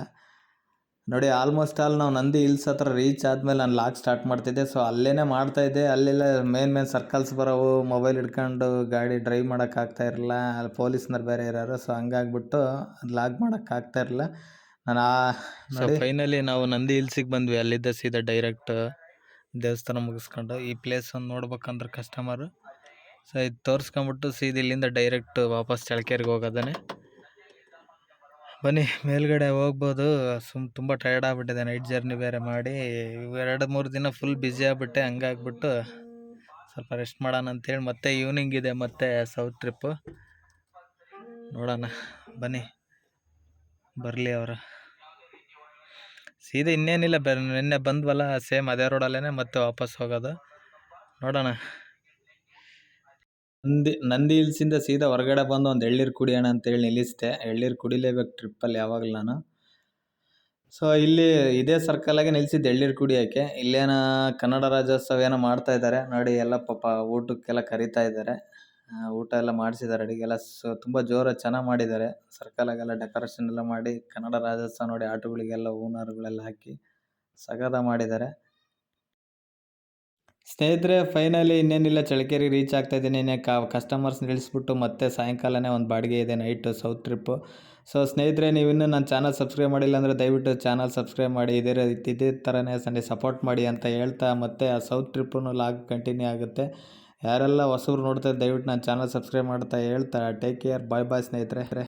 ನೋಡಿ. ಆಲ್ಮೋಸ್ಟ್ ಆಲ್ ನಾವು ನಂದಿ ಹಿಲ್ಸ್ ಹತ್ರ ರೀಚ್ ಆದಮೇಲೆ ನಾನು ಲಾಗ್ ಸ್ಟಾರ್ಟ್ ಮಾಡ್ತಿದ್ದೆ. ಸೊ ಅಲ್ಲೇ ಮಾಡ್ತಾಯಿದ್ದೆ. ಅಲ್ಲೆಲ್ಲ ಮೇನ್ ಸರ್ಕಲ್ಸ್ ಬರೋವು, ಮೊಬೈಲ್ ಹಿಡ್ಕೊಂಡು ಗಾಡಿ ಡ್ರೈವ್ ಮಾಡೋಕ್ಕಾಗ್ತಾ ಇರಲಿಲ್ಲ, ಅಲ್ಲಿ ಪೊಲೀಸ್ನವ್ರು ಬೇರೆ ಇರೋರು. ಸೊ ಹಂಗಾಗ್ಬಿಟ್ಟು ಲಾಗ್ ಮಾಡೋಕ್ಕಾಗ್ತಾ ಇರಲಿಲ್ಲ ನಾನು. ನೋಡಿ ಫೈನಲಿ ನಾವು ನಂದಿ ಹಿಲ್ಸಿಗೆ ಬಂದ್ವಿ. ಅಲ್ಲಿದ್ದ ಸೀದಾ ಡೈರೆಕ್ಟ್ ದೇವಸ್ಥಾನ ಮುಗಿಸ್ಕೊಂಡು ಈ ಪ್ಲೇಸ್ ಒಂದು ನೋಡ್ಬೇಕಂದ್ರೆ ಕಸ್ಟಮರು. ಸೊ ಇದು ತೋರಿಸ್ಕೊಂಬಿಟ್ಟು ಸೀದಾ ಇಲ್ಲಿಂದ ಡೈರೆಕ್ಟ್ ವಾಪಸ್ ಚಳ್ಳಕೆರೆಗೆ ಹೋಗೋದೇ. ಬನ್ನಿ ಮೇಲ್ಗಡೆ ಹೋಗ್ಬೋದು. ತುಂಬ ಟಯರ್ಡ್ ಆಗಿಬಿಟ್ಟಿದೆ, ನೈಟ್ ಜರ್ನಿ ಬೇರೆ ಮಾಡಿ 2-3 ದಿನ ಫುಲ್ ಬ್ಯುಸಿ ಆಗಿಬಿಟ್ಟೆ. ಹಂಗಾಗ್ಬಿಟ್ಟು ಸ್ವಲ್ಪ ರೆಸ್ಟ್ ಮಾಡೋಣ ಅಂಥೇಳಿ ಮತ್ತೆ ಈವ್ನಿಂಗ್ ಇದೆ, ಮತ್ತೆ ಸೌತ್ ಟ್ರಿಪ್ಪು ನೋಡೋಣ. ಬನ್ನಿ ಬರಲಿ ಅವರು. ಸೀದಾ ಇನ್ನೇನಿಲ್ಲ, ನಿನ್ನೆ ಬಂದ್ವಲ್ಲ ಸೇಮ್ ಅದೇ ರೋಡಲ್ಲೇ ಮತ್ತೆ ವಾಪಸ್ ಹೋಗೋದು. ನೋಡೋಣ. ನಂದಿ ಹಿಲ್ಸಿಂದ ಸೀದಾ ಹೊರಗಡೆ ಬಂದು ಒಂದು ಎಳ್ನೀರು ಕುಡಿಯೋಣ ಅಂತೇಳಿ ನಿಲ್ಲಿಸಿದೆ. ಎಳ್ನೀರು ಕುಡಿಲೇಬೇಕು ಟ್ರಿಪ್ಪಲ್ಲಿ ಯಾವಾಗಲೂ ನಾನು. ಸೊ ಇಲ್ಲಿ ಇದೇ ಸರ್ಕಲಾಗೆ ನಿಲ್ಸಿದ್ದು ಎಳ್ನೀರು ಕುಡಿಯೋಕ್ಕೆ. ಇಲ್ಲೇನ ಕನ್ನಡ ರಾಜ್ಯೋತ್ಸವ ಏನೋ ಮಾಡ್ತಾ ಇದ್ದಾರೆ ನೋಡಿ. ಎಲ್ಲ ಪಾಪ ಊಟಕ್ಕೆಲ್ಲ ಕರಿತಾ ಇದ್ದಾರೆ. ಊಟ ಎಲ್ಲ ಮಾಡಿಸಿದ್ದಾರೆ, ಅಡುಗೆ ಎಲ್ಲ. ಸೊ ತುಂಬ ಜೋರಾಗಿ ಚೆನ್ನಾಗಿ ಮಾಡಿದ್ದಾರೆ. ಸರ್ಕಲಾಗೆಲ್ಲ ಡೆಕೋರೇಷನ್ ಎಲ್ಲ ಮಾಡಿ, ಕನ್ನಡ ರಾಜ್ಯೋತ್ಸವ ನೋಡಿ, ಆಟೋಗಳಿಗೆಲ್ಲ ಹೂನಾರುಗಳೆಲ್ಲ ಹಾಕಿ ಸಗದ ಮಾಡಿದ್ದಾರೆ. ಸ್ನೇಹಿತರೆ ಫೈನಲಿ ಇನ್ನೇನಿಲ್ಲ, ಚಳ್ಳಕೆರೆ ರೀಚ್ ಆಗ್ತಾ ಇದ್ದೀನಿ. ಕಸ್ಟಮರ್ಸ್ ನಿಲ್ಲಿಸ್ಬಿಟ್ಟು ಮತ್ತೆ ಸಾಯಂಕಾಲನೇ ಒಂದು ಬಾಡಿಗೆ ಇದೆ ನೈಟು ಸೌತ್ ಟ್ರಿಪ್ಪು. ಸೊ ಸ್ನೇಹಿತರೆ ನೀವಿನ್ನೂ ನನ್ನ ಚಾನಲ್ ಸಬ್ಸ್ಕ್ರೈಬ್ ಮಾಡಿಲ್ಲ ಅಂದರೆ ದಯವಿಟ್ಟು ಚಾನಲ್ ಸಬ್ಸ್ಕ್ರೈಬ್ ಮಾಡಿ, ಇದೇ ಥರನೇ ಸಪೋರ್ಟ್ ಮಾಡಿ ಅಂತ ಹೇಳ್ತಾ, ಮತ್ತು ಆ ಸೌತ್ ಟ್ರಿಪ್ಪನ್ನು ಲಾಗ್ ಕಂಟಿನ್ಯೂ ಆಗುತ್ತೆ. ಯಾರೆಲ್ಲ ಹೊಸಬ್ರು ನೋಡ್ತಾರೆ ದಯವಿಟ್ಟು ನನ್ನ ಚಾನಲ್ ಸಬ್ಸ್ಕ್ರೈಬ್ ಮಾಡ್ತಾ ಹೇಳ್ತಾ ಟೇಕ್ ಕೇರ್, ಬಾಯ್ ಸ್ನೇಹಿತರೆ.